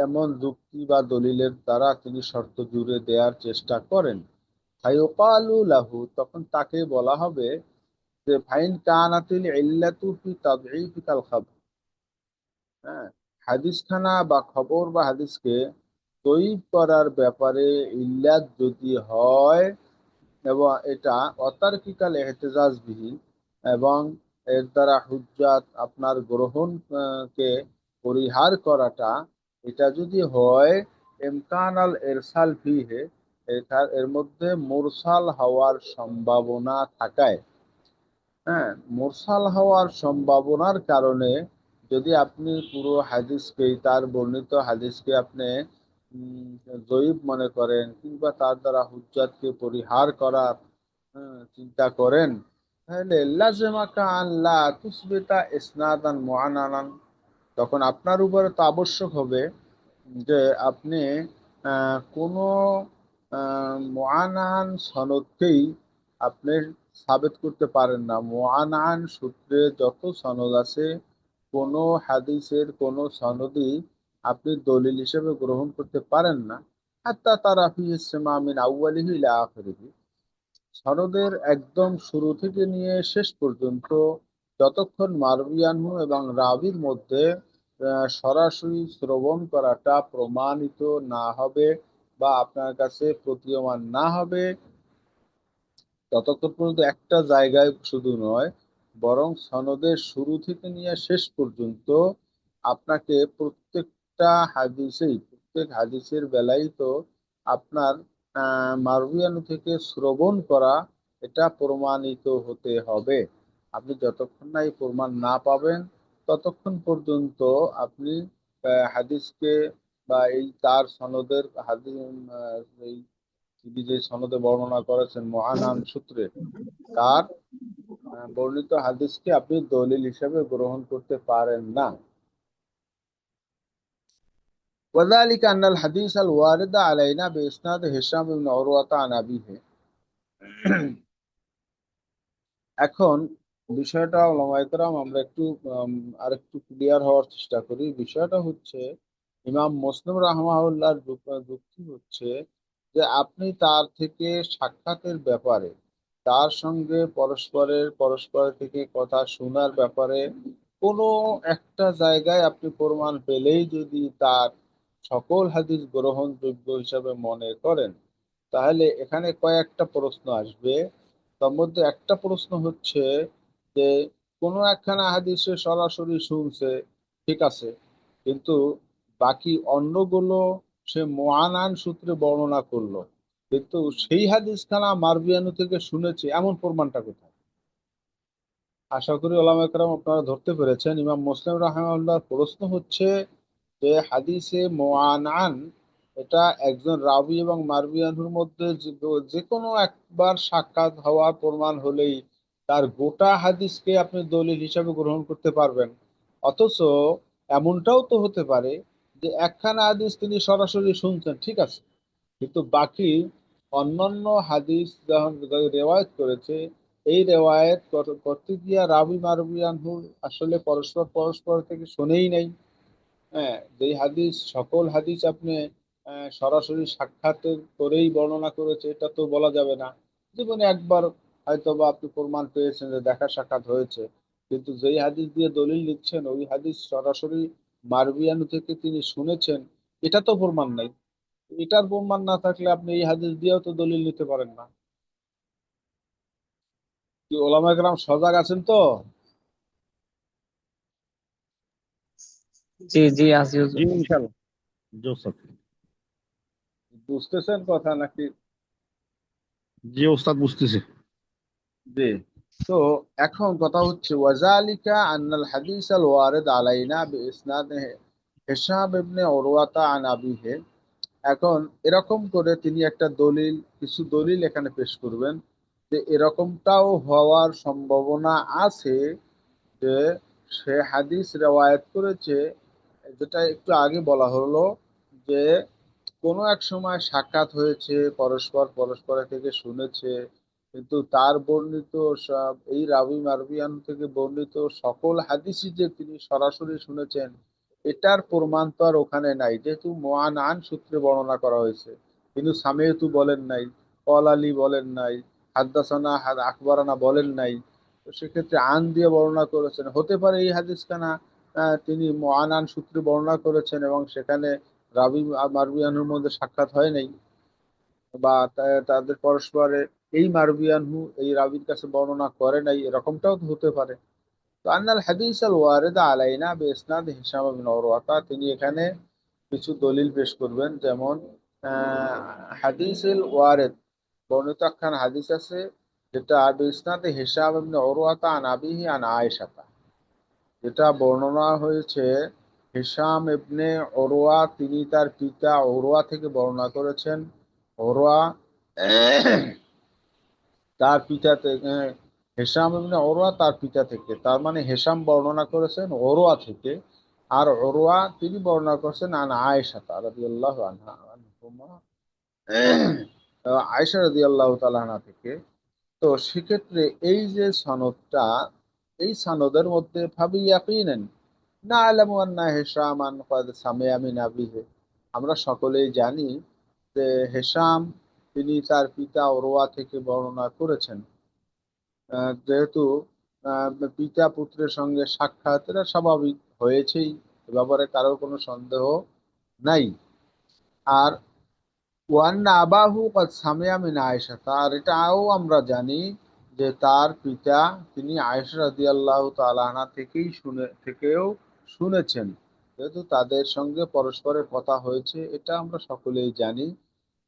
S1: এমন যুক্তি বা দলিলের দ্বারা তিনি শর্ত জুড়ে দেওয়ার চেষ্টা করেন, ফায়ুকালু লাহু, তখন তাকে বলা হবে যে ফাইন কানাতিল ইল্লাতু ফি তাদঈফিকাল খাবর, হ্যাঁ, হাদিসখানা বা খবর বা হাদিসকে তয়ীব করার ব্যাপারে ইল্লাত যদি হয়, এবং এটা অতার্কিকাল এহতেজাজ বিহি, এবং এর দ্বারা হুজ্জাত আপনার গ্রহণ কে পরিহার করাটা, এটা যদি হয় ইমকান আল এরসাল ফিহে, এর মধ্যে মুরসাল হওয়ার সম্ভাবনা থাকায়, হ্যাঁ, মুরসাল হওয়ার সম্ভাবনার কারণে যদি আপনি পুরো হাদিসকেই, তার বর্ণিত হাদিসকে আপনি জয়ীব মনে করেন কিংবা তার দ্বারা হুজ্জাতকে পরিহার করার চিন্তা করেন, তাহলে লাজিমাকা আল্লা তুসবিতা ইসনাদান মুআনানান, তখন আপনার উপরে তো আবশ্যক হবে যে আপনি কোনো মুআনান সনদকেই আপনি সাবেত করতে পারেন না। মুআনান সূত্রে যত সনদ আছে, কোনো হাদিসের কোনো সনদই আপনি দলিল হিসেবে গ্রহণ করতে পারেন না। হাত্তা তারা ফি ইসতিমা মিন আউয়ালিহি ইলা আখিরিহি, সনদের একদম শুরু থেকে নিয়ে শেষ পর্যন্ত যতক্ষণ মারউয়ানহু এবং রাবির মধ্যে সরাসরি শ্রবণ করাটা প্রমাণিত না হবে বা আপনার কাছে প্রতীয়মান না হবে, ততক্ষণ পর্যন্ত একটা জায়গায় শুধু নয়, বরং সনদের শুরু থেকে নিয়ে শেষ পর্যন্ত আপনাকে প্রত্যেক হাদিসের বেলায় তো আপনার মারউয়ান থেকে শ্রবণ করা, এটা প্রমাণিত হতে হবে। আপনি যতক্ষণ না এই প্রমাণ না পাবেন, ততক্ষণ পর্যন্ত আপনি হাদিসকে বা এই তার সনদের হাদিস, এই তিনি যে সনদে বর্ণনা করেছেন মহানান সূত্রে, তার বর্ণিত হাদিসকে আপনি দলিল হিসেবে গ্রহণ করতে পারেন না। وذلك أن الحديث الوارد علينا بإسناد هشام بن عروة عن أبيه, এখন বিষয়টা ওলামায়ে কেরাম আমরা একটু আরেকটু ক্লিয়ার হওয়ার চেষ্টা করি। বিষয়টা হচ্ছে ইমাম মুসলিম রাহমাহুল্লাহর যুক্তি হচ্ছে যে আপনি তার থেকে সাক্ষাতের ব্যাপারে, তার সঙ্গে পরস্পর থেকে কথা শোনার ব্যাপারে কোনো একটা জায়গায় আপনি প্রমাণ পেলেই যদি তার সকল হাদিস গ্রহণযোগ্য হিসাবে মনে করেন, তাহলে এখানে কয়েকটা প্রশ্ন আসবে। তার মধ্যে একটা প্রশ্ন হচ্ছে যে কোনো একখানা হাদিসে সরাসরি শুনছে, ঠিক আছে, কিন্তু বাকি অন্যগুলো সে মুআনান সূত্রে বর্ণনা করলো, কিন্তু সেই হাদিসখানা মারবিয়ানু থেকে শুনেছে, এমন প্রমাণটা কোথায়? আশা করি ওলামা একরাম আপনারা ধরতে পেরেছেন। ইমাম মুসলিম রাহিমাহুল্লাহর প্রশ্ন হচ্ছে যে হাদিসে মুআনান এটা একজন রাবি এবং মারবিয়ানুর মধ্যে যে কোনো একবার সাক্ষাৎ হওয়ার প্রমাণ হলেই তার গোটা হাদিসকে আপনি দলিল হিসাবে গ্রহণ করতে পারবেন। অথচ এমনটাও তো হতে পারে যে একখানা হাদিস তিনি সরাসরি শুনছেন, ঠিক আছে, কিন্তু বাকি অন্যান্য হাদিস যখন রেওয়ায়ত করেছে, এই রেওয়ায়ত করতে গিয়া রাবি মারবিয়ানহু আসলে পরস্পর থেকে শুনেই নাই। হ্যাঁ, যেই হাদিস সকল হাদিস আপনি সরাসরি সাক্ষাতের করেই বর্ণনা করেছে, এটা তো বলা যাবে না। জীবনে একবার হয়তো বা আপনি প্রমাণ পেয়েছেন যে দেখা সাক্ষাৎ হয়েছে, কিন্তু যেই হাদিস দিয়ে দলিল লিখছেন ওই হাদিস সরাসরি মারবিয়ানু থেকে তিনি শুনেছেন, এটা তো প্রমাণ নাই। এটার প্রমাণ না থাকলে আপনি এই হাদিস দিয়েও তো দলিল নিতে পারেন না। কি ওলামা কেরাম সজাগ আছেন তো?
S2: জি জি, আছি
S3: জি
S2: হুজুর।
S3: ইনশাল্লাহ। জি ওস্তাদ।
S1: বুঝতেছেন কথা নাকি?
S3: জি ওস্তাদ, বুঝতেছি।
S1: জি। তো এখন কথা হচ্ছে ওয়াজালিকা আন্নাল হাদিস আল ওয়ারিদ আলাইনা বিইসনাদ হিশাম ইবনে উরওয়াতা আন আবিহি। এখন এরকম করে তিনি একটা দলিল, কিছু দলিল এখানে পেশ করবেন যে এরকমটাও হওয়ার সম্ভাবনা আছে যে সে হাদিস রেওয়ায়াত করেছে, যেটা একটু আগে বলা হলো যে কোনো এক সময় সাক্ষাৎ হয়েছে, পরস্পরের থেকে শুনেছে, কিন্তু তার বর্ণিত সব এই রাবি মারবিয়ান থেকে বর্ণিত সকল হাদিসই যে তিনি সরাসরি শুনেছেন, এটার প্রমাণ তো আর ওখানে নাই, যেহেতু মুআনান সূত্রে বর্ণনা করা হয়েছে। কিন্তু সামেতু বলেন নাই, কল আলী বলেন নাই, হাদ্দাসানা আকবরানা বলেন নাই। তো সেক্ষেত্রে আন দিয়ে বর্ণনা করেছেন, হতে পারে এই হাদিসখানা তিনি মুআনান সূত্রে বর্ণনা করেছেন এবং সেখানে রাবি আর মারবিয়ানহুর মধ্যে সাক্ষাৎ হয় নাই, বা তাদের পরস্পরে এই মারবিয়ানহু এই রাবির কাছে বর্ণনা করে নাই, এরকমটাও তো হতে পারে। তো আন্নাল হাদিস আল ওয়ারিদা আলাইনা বিইসনাদ হিশাম বিন উরওয়াতা, তিনি এখানে কিছু দলিল পেশ করবেন। যেমন হাদিসুল ওয়ারিদ, বর্ণিত একখান হাদিস আছে যেটা বিইসনাদে হিশাম ইবনে উরওয়াতা আন আবিহি আন আয়েশা, যেটা বর্ণনা হয়েছে হিশাম ইবনে ওরওয়া, তিনি তার পিতা ওরওয়া থেকে বর্ণনা করেছেন। ওরওয়া তার পিতা থেকে, হেশাম ইবনে ওরওয়া তার পিতা থেকে, তার মানে হেশাম বর্ণনা করেছেন ওরওয়া থেকে, আর ওরওয়া তিনি বর্ণনা করেছেন আন আয়েশা রাদিয়াল্লাহু আনহা আনহুমা, আয়েশা রাদিয়াল্লাহু তাআলা আনহা থেকে। তো সেক্ষেত্রে এই যে সনদটা, এই সনদের মধ্যে ভাবি ইয়াকিনান না আলামু আন্না হেশামান ক্বাদ সামিআ মিন আবিহি, আমরা সকলেই জানি যে হেশাম তিনি তার পিতা ওরওয়া থেকে বর্ণনা করেছেন। যেহেতু পিতা পুত্রের সঙ্গে সাক্ষাৎ এটা স্বাভাবিক হয়েছেই, এ ব্যাপারে কারোর কোনো সন্দেহ নাই। আর ওয়ান্না আবাহু কাদ সামিয়া মিন আয়েশা, তার এটাও আমরা জানি যে তার পিতা তিনি আয়েশা রাদিয়াল্লাহু তাআলা আনহা থেকেও শুনেছেন, যেহেতু তাদের সঙ্গে পরস্পরের কথা হয়েছে, এটা আমরা সকলেই জানি।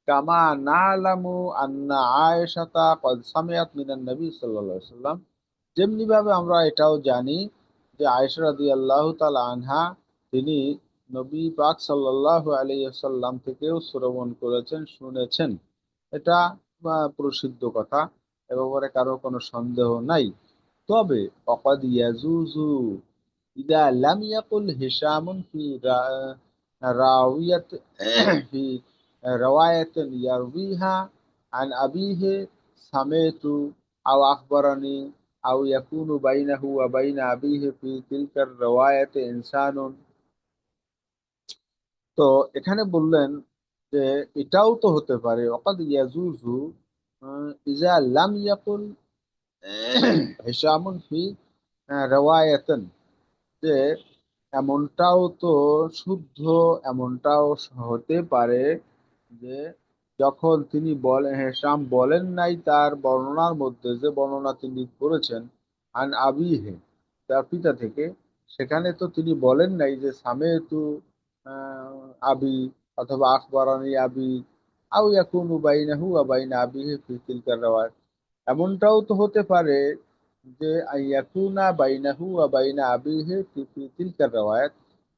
S1: কামা নালামু আন্না আয়েশাতা কাদ সামিয়াত মিনান নবী সাল্লাল্লাহু আলাইহি সাল্লাম, যেমনি ভাবে আমরা এটাও জানি যে আয়েশা রাদিয়াল্লাহু তাআলা আনহা তিনি নবী পাক সাল্লাল্লাহু আলাইহি ওয়াসাল্লাম থেকেও শ্রবণ করেছেন, শুনেছেন। এটা প্রসিদ্ধ কথা, এ ব্যাপারে কারো কোনো সন্দেহ নাই। তবে অকাদ ইয়াজুজু ইদা লাম ইয়াকুল হিশামুন ফি রাওয়ায়াত ফি রাওয়ায়াতিন ইয়ারবিহা আন আবিহি সামেতু আও আখবরানি আও ইয়াকুনু বাইনাহু ওয়া বাইনা আবিহি ফি তিলকার রাওয়ায়াতে ইনসানুন। তো এখানে বললেন যে এটাও তো হতে পারে ওয়াকাদ ইয়াজুজু ইজা লাম ইয়াকুল হিশামুন ফি রাওয়ায়াতান, যে এমনটাও তো শুদ্ধ, এমনটাও হতে পারে যে যখন তিনি বলেন, হেশাম বলেন নাই তার বর্ণনার মধ্যে যে বর্ণনা তিনি করেছেন আন আবিহে, তার পিতা থেকে, সেখানে তো তিনি বলেন নাই যে সামেতু আবি অথবা আখবরানি আবি আও ইয়াকুনু বাইনাহু ওয়া বাইনা আবিহি ফি তিলকা রাওয়ায়াত। এমনটাও তো হতে পারে যে ইয়াকুনা বাইনাহু ওয়া বাইনা আবিহি ফি ফি তিলকা রাওয়ায়াত,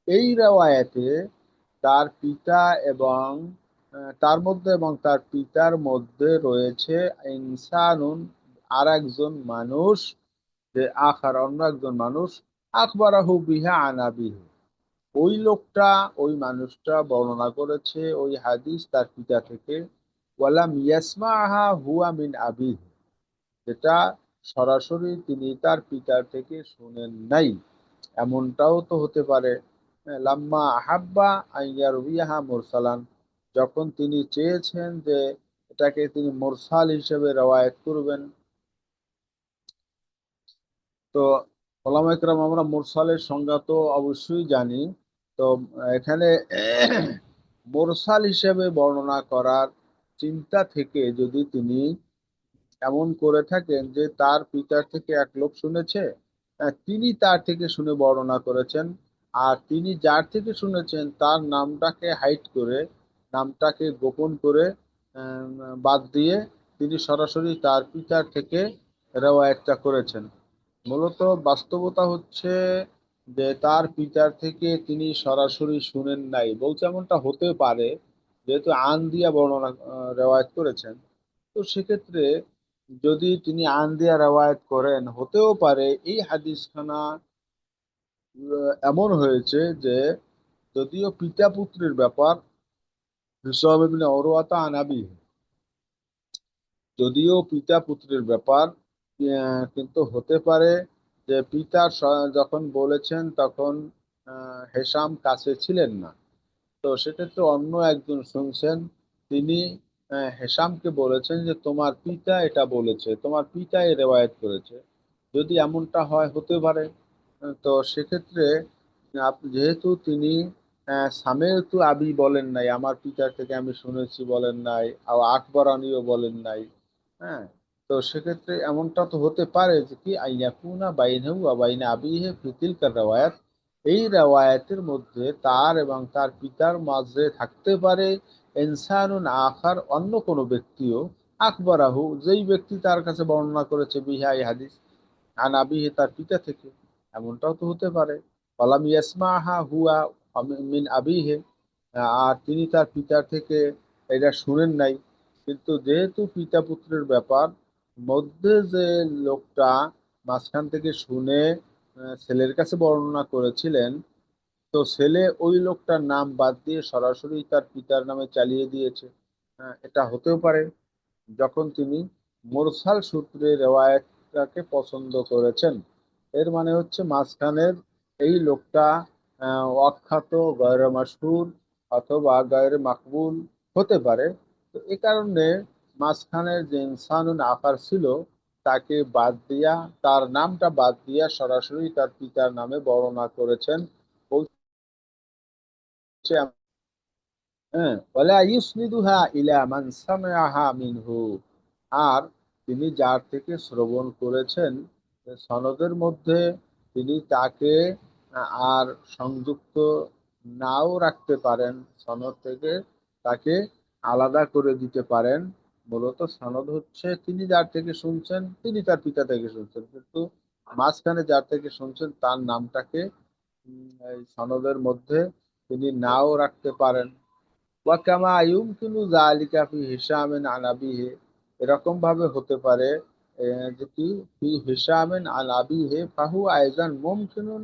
S1: এই রাওয়ায়াতে তার পিতা এবং তার মধ্যে এবং তার পিতার মধ্যে রয়েছে ইনসানুন, আর একজন মানুষ, যে আখার অন্য একজন মানুষ, আখবারাহু বিহা আন আবিহি, ওই লোকটা, ওই মানুষটা বর্ণনা করেছে ওই হাদিস তার পিতা থেকে, ওয়ালাম ইয়াসমাহা হুয়া মিন আবিহি, যেটা সরাসরি তিনি তার পিতার থেকে শুনেন নাই। এমনটাও তো হতে পারে লাম্মা আহাব্বা আইয়ার রুইয়াহা মুরসালান, যখন তিনি চেয়েছেন যে এটাকে তিনি মুরসাল হিসেবে রওয়ায়েত করবেন। তো ওলামা ইকরাম, আমরা মুরসালের সংজ্ঞা তো অবশ্যই জানি। তো এখানে মুরসাল হিসেবে বর্ণনা করার চিন্তা থেকে যদি তিনি এমন করে থাকেন যে তার পিতার থেকে এক লোক শুনেছে, তিনি তার থেকে শুনে বর্ণনা করেছেন, আর তিনি যার থেকে শুনেছেন তার নামটাকে হাইড করে, নামটাকে গোপন করে, আহ, বাদ দিয়ে তিনি সরাসরি তার পিতার থেকে রেওয়ায়েতটা করেছেন। মূলত বাস্তবতা হচ্ছে যে তার পিতার থেকে তিনি সরাসরি শুনেন নাই, বলছে এমনটা হতে পারে যেহেতু আন দিয়া বর্ণনা রেওয়ায়েত করেছেন। তো সেক্ষেত্রে যদি তিনি আন দিয়া রেওয়ায়েত করেন, হতেও পারে এই হাদিসখানা এমন হয়েছে যে যদিও পিতা পুত্রের ব্যাপার, হিসাব ইবনে উরওয়াতা আন আবিহি, যদিও পিতা পুত্রের ব্যাপার, কিন্তু হতে পারে যে পিতা যখন বলেছেন তখন হেশাম কাছে ছিলেন না। তো সেক্ষেত্রে অন্য একজন শুনছেন, তিনি হেশামকে বলেছেন যে তোমার পিতা এটা বলেছে, তোমার পিতা এ রেওয়ায়েত করেছে। যদি এমনটা হয়, হতে পারে। তো সেক্ষেত্রে যেহেতু তিনি সামেয়তু আবি বলেন নাই, আমার পিতার থেকে আমি শুনেছি বলেন নাই, আর আকবরানিও বলেন নাই, হ্যাঁ, তো সেক্ষেত্রে এমনটা তো হতে পারে যে কি আইয়াকুনা বাইনহু ওয়া বাইনা আবিহি ফি তিলকা রাওয়ায়াত, এই রেওয়ায়াতের মধ্যে তার এবং তার পিতার মাঝে থাকতে পারে ইনসানুন আখার, অন্য কোনো ব্যক্তিও, আকবরাহু, যেই ব্যক্তি তার কাছে বর্ণনা করেছে বিহা এই হাদিস আন আবিহি, তার পিতা থেকে। এমনটাও তো হতে পারে ফালাম ইয়াসমাহা হুয়া মিন আবিহি, আর তিনি তার পিতার থেকে এটা শুনেন নাই। কিন্তু যেহেতু পিতা পুত্রের ব্যাপার, মধ্যে যে লোকটা মাঝখান থেকে শুনে ছেলের কাছে বর্ণনা করেছিলেন, তো ছেলে ওই লোকটার নাম বাদ দিয়ে সরাসরি তার পিতার নামে চালিয়ে দিয়েছে। এটা হতেও পারে যখন তিনি মুরসাল সূত্রে রেওয়ায়েতটাকে পছন্দ করেছেন। এর মানে হচ্ছে মাঝখানের এই লোকটা অখ্যাত, গয়রে মাশহুর অথবা গয়রে মাকবুল হতে পারে। তো এ কারণে মাঝখানের যে ইনসানুন আকার ছিল তাকে বাদ দিয়া, তার নামটা বাদ দিয়া সরাসরি তার পিতার নামে বর্ণনা করেছেন। বলছে হ্যাঁ, ওয়ালা ইউসনিদুহা ইলা মান সামিআহা মিনহু, আর তিনি যার থেকে শ্রবণ করেছেন সনদের মধ্যে তিনি তাকে আর সংযুক্ত নাও রাখতে পারেন, সনদ থেকে তাকে আলাদা করে দিতে পারেন। মূলত সনদ হচ্ছে তিনি যার থেকে শুনছেন তিনি তার পিতা থেকে শুনছেন, কিন্তু মাঝখানে যার থেকে শুনছেন তার নামটাকে এই সনদের মধ্যে তিনি নাও রাখতে পারেন। ওয়াকামা ইউমকিনু যালিকা ফি হিশামিন আন আবিহি, এরকম ভাবে হতে পারে যে কি ফি হিশামিন আন আবিহি ফাহু আইজান মুমকিনুন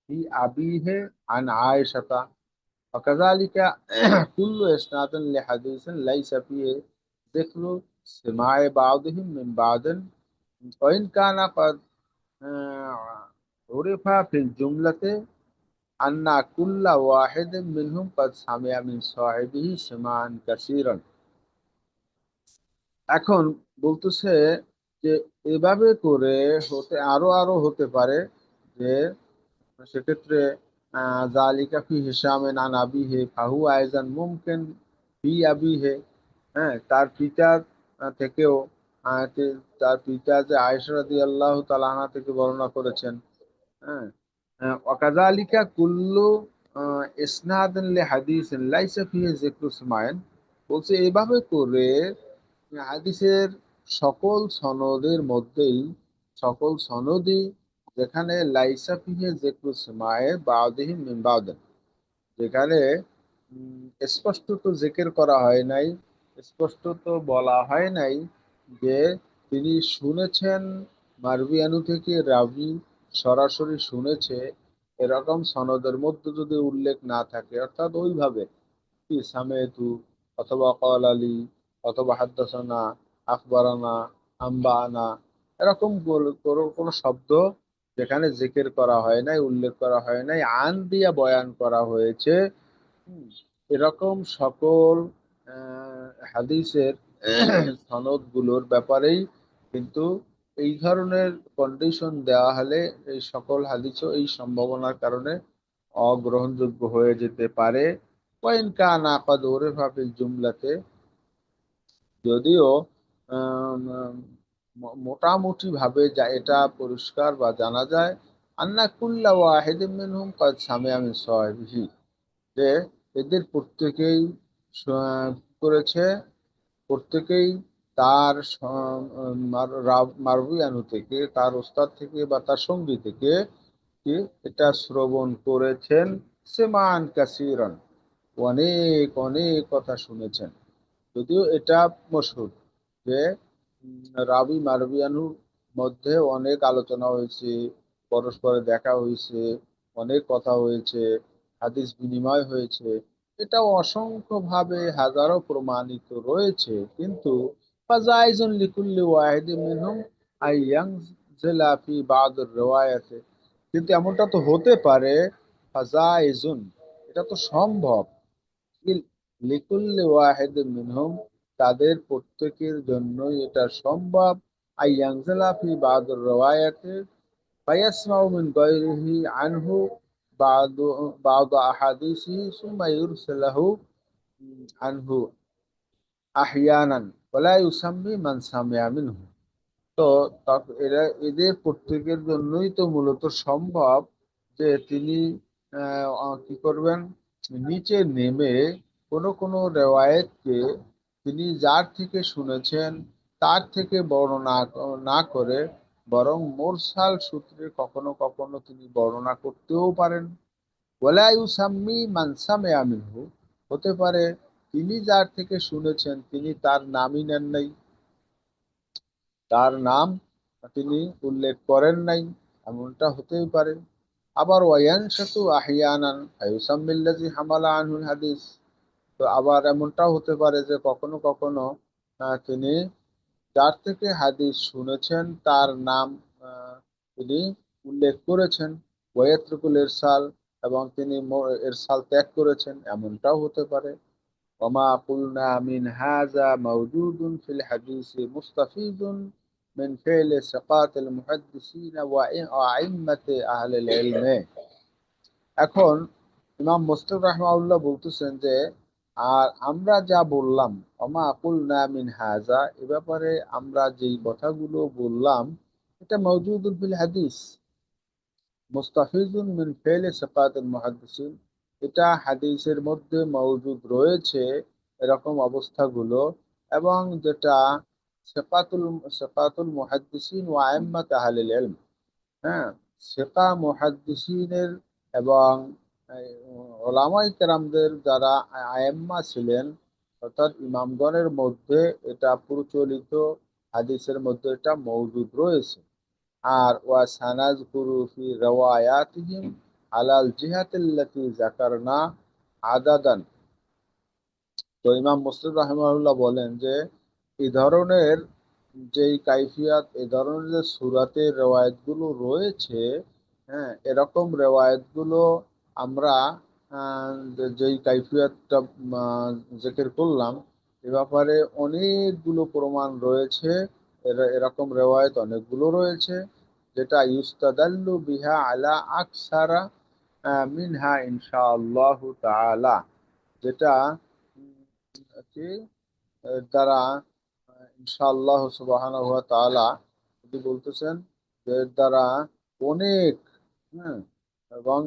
S1: ফি আবিহি আন আয়েশাতা, ওয়াকাযালিকা কুল্লু ইসনাদিন লিহাদিসিন লাইসা ফিহি যিকরু سماع بعضهم من بعض وإن كان قد عرف في الجملة أن كل واحد منهم قد سمع من صاحبه سماعا كثيرا। এখন বলতেছে যে এভাবে করে হতে আরো আরো হতে পারে যে সেক্ষেত্রে জালিকা ফি হিসামিন আন আবিহি ফাহু আইজান মুমকিন ফি আবিহি। হ্যাঁ, তার পিতার থেকেও তার পিতা যে আয়েশা রাদিয়াল্লাহু তাআলা আনহা থেকে বর্ণনা করেছেন। হ্যাঁ, ওয়াকাযালিকা কুল্লু ইসনাদিন লি হাদিসিন লাইসা ফিহি যিকরু সামাইন। বলছে এভাবে করে হাদিসের সকল সনদের মধ্যেই সকল সনদই যেখানে লাইসা ফিহি যিকরু সামায়ে বাদিহি মিন বাদিন, যেখানে স্পষ্টত জিকির করা হয় নাই, স্পষ্টত বলা হয় নাই যে তিনি শুনেছেন মারবিয়ানু থেকে রাবি সরাসরি শুনেছে, এরকম সনদের মধ্যে যদি উল্লেখ না থাকে, অর্থাৎ ওইভাবে কি সামেতু অথবা ক্বাল আলী অথবা হাদ্দাসানা আখবারানা আম্বানা, এরকম কোনো শব্দ যেখানে জিকির করা হয় নাই, উল্লেখ করা হয় নাই, আন দিয়া বয়ান করা হয়েছে, হুম, এরকম সকল হাদিসের সনদ গুলোর ব্যাপারেই কিন্তু এই ধরনের কন্ডিশন দেওয়া হলে এই সকল হাদিসও এই সম্ভাবনার কারণে অগ্রহণযোগ্য হয়ে যেতে পারে। ওয়াইন কানা ক্বাদ উরিফা ফিল জুমলাতে, যদিও মোটামুটি ভাবে যা এটা পরিষ্কার বা জানা যায়, আন্না কুল্লা ওয়াহিদিন মিনহুম ক্বাদ সামিআ মিন সাহিবিহি, যে এদের প্রত্যেকেই করেছে, প্রত্যেকেই তার মারউইয়ানহু থেকে, তার ওস্তাদ থেকে বা তার সঙ্গী থেকে কি এটা শ্রবণ করেছেন, সেমান কাসিরান, অনেক অনেক কথা শুনেছেন। যদিও এটা মশহুর যে রাবি মারবিয়ানুর মধ্যে অনেক আলোচনা হয়েছে, পরস্পরে দেখা হয়েছে, অনেক কথা হয়েছে, হাদিস বিনিময় হয়েছে, এটা অসংখ্য ভাবে হাজারো প্রমাণিত রয়েছে। কিন্তু ফাজাইজুন লিকুল্লি ওয়াহিদিন মিনহুম আইয়ানজিলা ফি বাদ রিওয়ায়াতে, কিন্তু এমনটা তো হতে পারে, ফাজাইজুন, এটা তো সম্ভব, লিকুল্লি ওয়াহিদিন মিনহুম, তাদের প্রত্যেকের জন্যই এটা সম্ভব, আইয়ানজিলা ফি বাদ রিওয়ায়াতে ফায়াসমাউ মিন গায়রিহি আনহু বাদ বাদ আহাদিসিহি সুম্মা ইউরসিলহু আনহু আহইয়ানান ওয়ালা ইউসাম্মি মান সামিআ মিনহু। তো এরা এদের প্রত্যেকের জন্যই তো মূলত সম্ভব যে তিনি কি করবেন, নিচে নেমে কোন কোন রেওয়ায়েতকে তিনি যার থেকে শুনেছেন তার থেকে বর্ণনা না করে বরং মুরসাল সূত্রে কখনো কখনো তিনি বর্ণনা করতেও পারেন। ওয়ালা ইউসাম্মি মান সামিআ মিনহু, হতে পারে তিনি যার থেকে শুনেছেন তিনি তার নামই নেন নাই, তার নাম তিনি উল্লেখ করেন নাই, এমনটা হতেই পারে। আবার ওয়ায়ানশাতু আহিয়ানান ফায়ুসাম্মিল্লাযী হামালা আনহুল হাদিস, তো আবার এমনটাও হতে পারে যে কখনো কখনো তিনি যার থেকে হাদিস শুনেছেন তার নাম আহ, তিনি উল্লেখ করেছেন। ওয়ায়াত্রুকুল ইরসাল, এবং তিনি ইরসাল ত্যাগ করেছেন, এমনটাও হতে পারে। ওমা কুলনা মিন হাযা মাওজুদুন ফিল হাদিসি মুস্তাফিদুন মিন ফি'লি সিকাতিল মুহাদ্দিসিন ওয়া আইম্মাতি আহলিল ইলম। এখন ইমাম মুসলিম রাহিমাহুল্লাহ বলতেছেন যে আর আমরা যা বললাম, ওমা কুলনা মিন হাযা, এ ব্যাপারে আমরা যেই কথাগুলো বললাম, এটা মাওজুদুন ফিল হাদিস মুস্তাফিজুন মিন ফি'লি সিকাতিল মুহাদ্দিসিন, এটা হাদিসের মধ্যে মওজুদ রয়েছে এরকম অবস্থাগুলো, এবং যেটা সিকাতুল সিকাতুল মুহাদ্দিসিন ওয়া আইম্মাত আহলিল ইলম, হ্যাঁ, সিকা মুহাদ্দিসিনের এবং ওলামাই কেরামদের যারা আয়েম্মা ছিলেন, অর্থাৎ ইমামগণের মধ্যে এটা প্রচলিত, হাদিসের মধ্যে এটা মওজুদ রয়েছে। আর ওয়া সানাযকুরু ফি রিওয়ায়াতিহিম আলাল জিহাতিল্লাতী যাকারনা আদাদান। তো ইমাম মুসলিম রাহিমাহুল্লাহ বলেন যে এই ধরনের যেই কাইফিয়াত, এই ধরনের যে সুরাতের রেওয়ায়েতগুলো রয়েছে, হ্যাঁ, এরকম রেওয়ায়েতগুলো আমরা যেই কাইফিয়াতটা জিকির করলাম, এ ব্যাপারে অনেকগুলো প্রমাণ রয়েছে। এরকম রেওয়ায়েত অনেকগুলো রয়েছে, যেটা ইউস্তাদাল্লু বিহা আলা আকসারা মিনহা ইনশাআল্লাহু তাআলা, যেটা কি এর দ্বারা ইনশাআল্লাহ সুবহানাহু ওয়া তাআলা যদি বলতেছেন যে এর দ্বারা অনেক, হ্যাঁ, এবং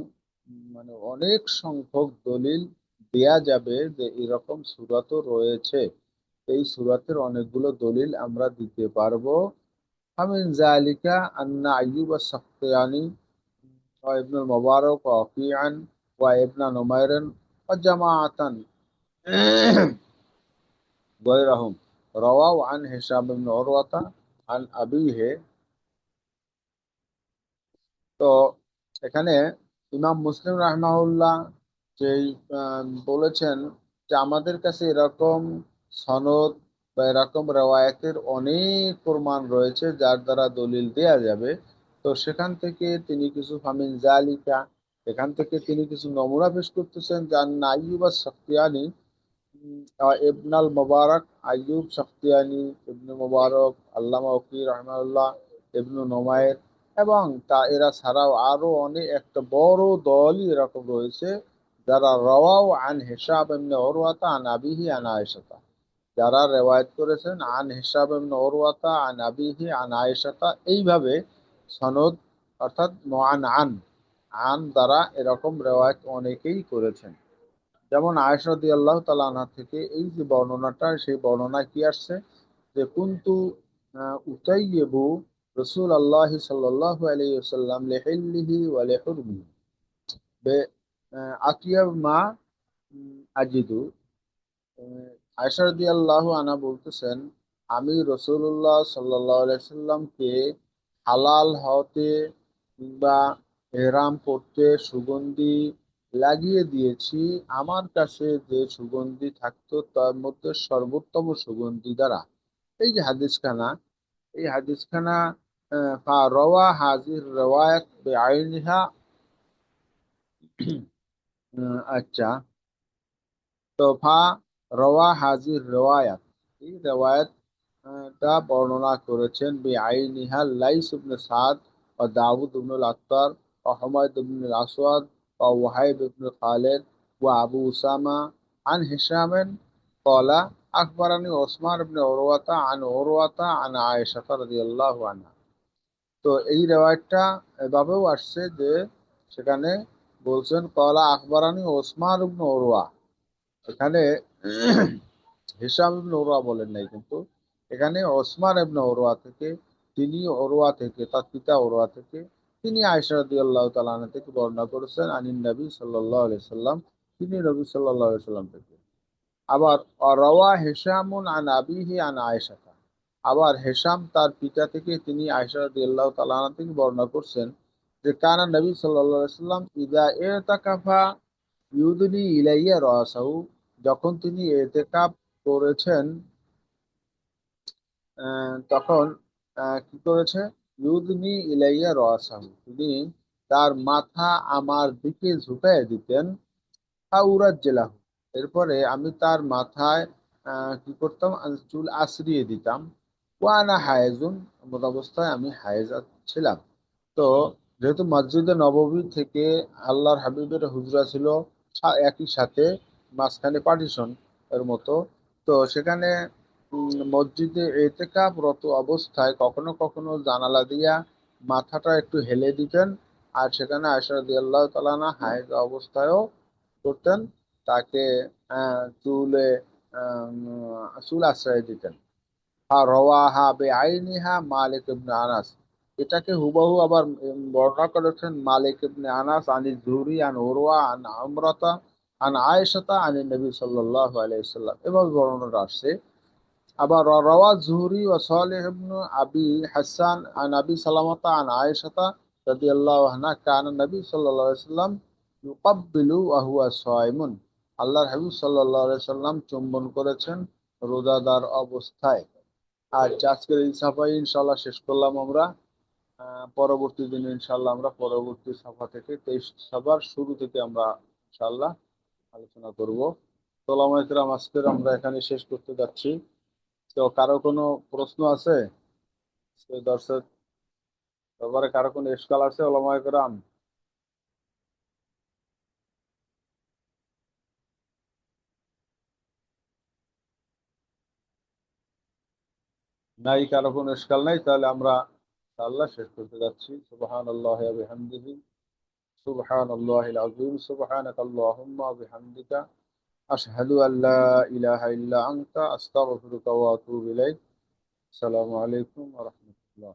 S1: মানে অনেক সংখ্যক দলিল দেয়া যাবে যে এরকম সূরাতও রয়েছে। এই সূরাতের অনেকগুলো দলিল আমরা দিতে পারবো। ফামিন যালিকা আন্না আইয়ুব আস-সাখতিয়ানি ওয়া ইবনুল মুবারক ওয়া ওয়াকিআন ওয়া ইবনা নুমাইর ওয়া জামাআতান غيرهم رواه عن هشام بن عروة عن أبيه। তো এখানে ইমাম মুসলিম রাহমাহুল্লাহ যেই বলেছেন যে আমাদের কাছে এরকম সনদ বা এরকম রেওয়ায়েতের অনেক প্রমাণ রয়েছে যার দ্বারা দলিল দেয়া যাবে। তো সেখান থেকে তিনি কিছু ফামিন জালিকা, এখান থেকে তিনি কিছু নমুনা পেশ করতেছেন, যার নাইয়ুব আস-সাখতিয়ানি ইবনাল মুবারক, আইয়ুব সখতিয়ানি, ইবনে মুবারক, আল্লামা ওয়াকি রহমাউল্লাহ, ইবনু নোমায়ের, এবং তা এরা ছাড়াও আরো অনেক একটা বড় দলই এরকম রয়েছে যারা রওয়াও আন হিসাব ইবনে উরওয়াতা আন আবিহি আন আয়েশাতা, যারা রেওয়ায়েত করেছেন আন হিসাব ইবনে উরওয়াতা আন আবিহি আন আয়েশাতা, এইভাবে সনদ অর্থাৎ মুআন আন আন দ্বারা এরকম রেওয়ায়েত অনেকেই করেছেন। যেমন আয়েশা রাদিয়াল্লাহু তাআলা আনহা থেকে এই যে বর্ণনাটা, সেই বর্ণনা কি আসছে যে কুনতু উতাইয়িবু রাসূলুল্লাহ সাল্লাল্লাহু আলাইহি ওয়াসাল্লাম লিহিল্লিহি ওয়া লিহুরমিহি বে আতিয়াব মা আজিদু। আয়েশা রাদিয়াল্লাহু আনহা বলতেছেন, আমি রাসূলুল্লাহ সাল্লাল্লাহু আলাইহি সাল্লামকে হালাল হতে কিংবা এহরাম করতে সুগন্ধি লাগিয়ে দিয়েছি আমার কাছে যে সুগন্ধি থাকতো তার মধ্যে সর্বোত্তম সুগন্ধি দ্বারা। এই যে হাদিসখানা, এই হাদিসখানা রওয়া হাজির রওয়ায়াত বেআইনিহা। আচ্ছা, তো রওয়া হাজির রওয়ায়াত, এই রওয়ায়াত টা বর্ণনা করেছেন বেআইনিহা লাইস ইবনে সাদ ও দাউদ ইবনুল আত্তার ও হুমায়দ ইবনুল আসওয়াদ ও ওয়াহাইব ইবনুল খালিদ ও আবু উসামা আন হিশামেন ক্বালা আখবারানি ওসমান ইবনে উরওয়াতা আন উরওয়াতা আন আয়েশা রাদিয়াল্লাহু আনহা। তো এই রেওয়ায়তটা এভাবেও আসছে যে সেখানে বলছেন ক্বালা আখবারানি ওসমান ইবনে উরওয়া, এখানে হিশাম ইবনে উরওয়া বলেন নাই, কিন্তু এখানে ওসমান ইবনে উরওয়া থেকে, তিনি উরওয়া থেকে, তার পিতা উরওয়া থেকে, তিনি আয়েশা রাদিয়াল্লাহু তাআলা আনহা থেকে বর্ণনা করেছেন আনিন নবী সাল্লাল্লাহু আলাইহি সাল্লাম, তিনি নবী সাল্লাল্লাহু আলাইহি সাল্লাম থেকে। আবার রওয়া হিশামুন আন আবিহি আন আয়েশা, আবার হেশাম তার পিতা থেকে, তিনি আয়েশা রাদিয়াল্লাহু তাআলা আনহা থেকে বর্ণনা করছেন যে কানা নবী সাল্লাল্লাহু আলাইহি সাল্লাম ইযা ইতাকাফা ইউদনি ইলাইয়া রাসাহু, যখন তিনি ইতিকাফ করেছেন তখন কি করেছে, ইউদনি ইলাইয়া রাসাহু, তিনি তার মাথা আমার দিকে ঝুঁকাইয়া দিতেন, ফাউরাত জেলাহু, এরপরে আমি তার মাথায় কি করতাম, চুল আশ্রিয়ে দিতাম, ওয়ানা হায়েজুন, এমত অবস্থায় আমি হায়েজ ছিলাম। তো যেহেতু মসজিদে নববী থেকে আল্লাহর হাবিবের হুজরা ছিল একই সাথে, মাঝখানে পার্টিশন এর মতো, তো সেখানে মসজিদে এতেকাফরত অবস্থায় কখনো কখনো জানালা দিয়া মাথাটা একটু হেলে দিতেন, আর সেখানে আয়েশা রাদিয়াল্লাহু তাআলা আনহা হায়েজ অবস্থায়ও করতেন, তাকে চুলে চুল আশ্রয় দিতেন। রওয়াহা বেআইনিহা মালিক ইবনে আনাস, এটাকে হুবহু আবার বর্ণনা করেছেন মালিক ইবনে আনাস আনি জুহরি আন উরওয়া আন আমরাতা আন আয়েশাতা আন নবী সাল্লাল্লাহু আলাইহি সাল্লাম, এভাবে বর্ণনা আসছে। আবার রওয়া জুহরি ও সালেহ ইবনে আবি হাসান আন আবি সালামাতা আন আয়েশাতা রাদিয়াল্লাহু আনহা কানা নবী সাল্লাল্লাহু আলাইহি সাল্লাম ইউকাব্বিলু ওয়া হুয়া সাইমুন, আল্লাহর হাবিব সাল্লাল্লাহু আলাইহি সাল্লাম চুম্বন করেছেন রোজাদার অবস্থায়। আর আজকের এই সাফাই ইনশাল্লাহ শেষ করলাম আমরা। পরবর্তী দিনে ইনশাল্লাহ আমরা পরবর্তী সাফা থেকে 23 সাফার শুরু থেকে আমরা ইনশাল্লাহ আলোচনা করব। তো ওলামা ইকরাম, আজকের আমরা এখানে শেষ করতে যাচ্ছি। তো কারো কোনো প্রশ্ন আছে? দর্শক ব্যাপারে কারো কোনো ইশকাল আছে ওলামা ইকরাম? নাই, কারো কোনো ইশকাল নাই, তাহলে আমরা ইনশাআল্লাহ শেষ করতে যাচ্ছি। সুবহানাল্লাহি ওয়া বিহামদিহি, সুবহানাল্লাহিল আযীম, সুবহানাকাল্লাহুম্মা ওয়া বিহামদিকা, আশহাদু আল্লা ইলাহা ইল্লা আনতা, আস্তাগফিরুকা ওয়া আতুবু ইলাইক। আসসালামু আলাইকুম ওয়া রাহমাতুল্লাহ।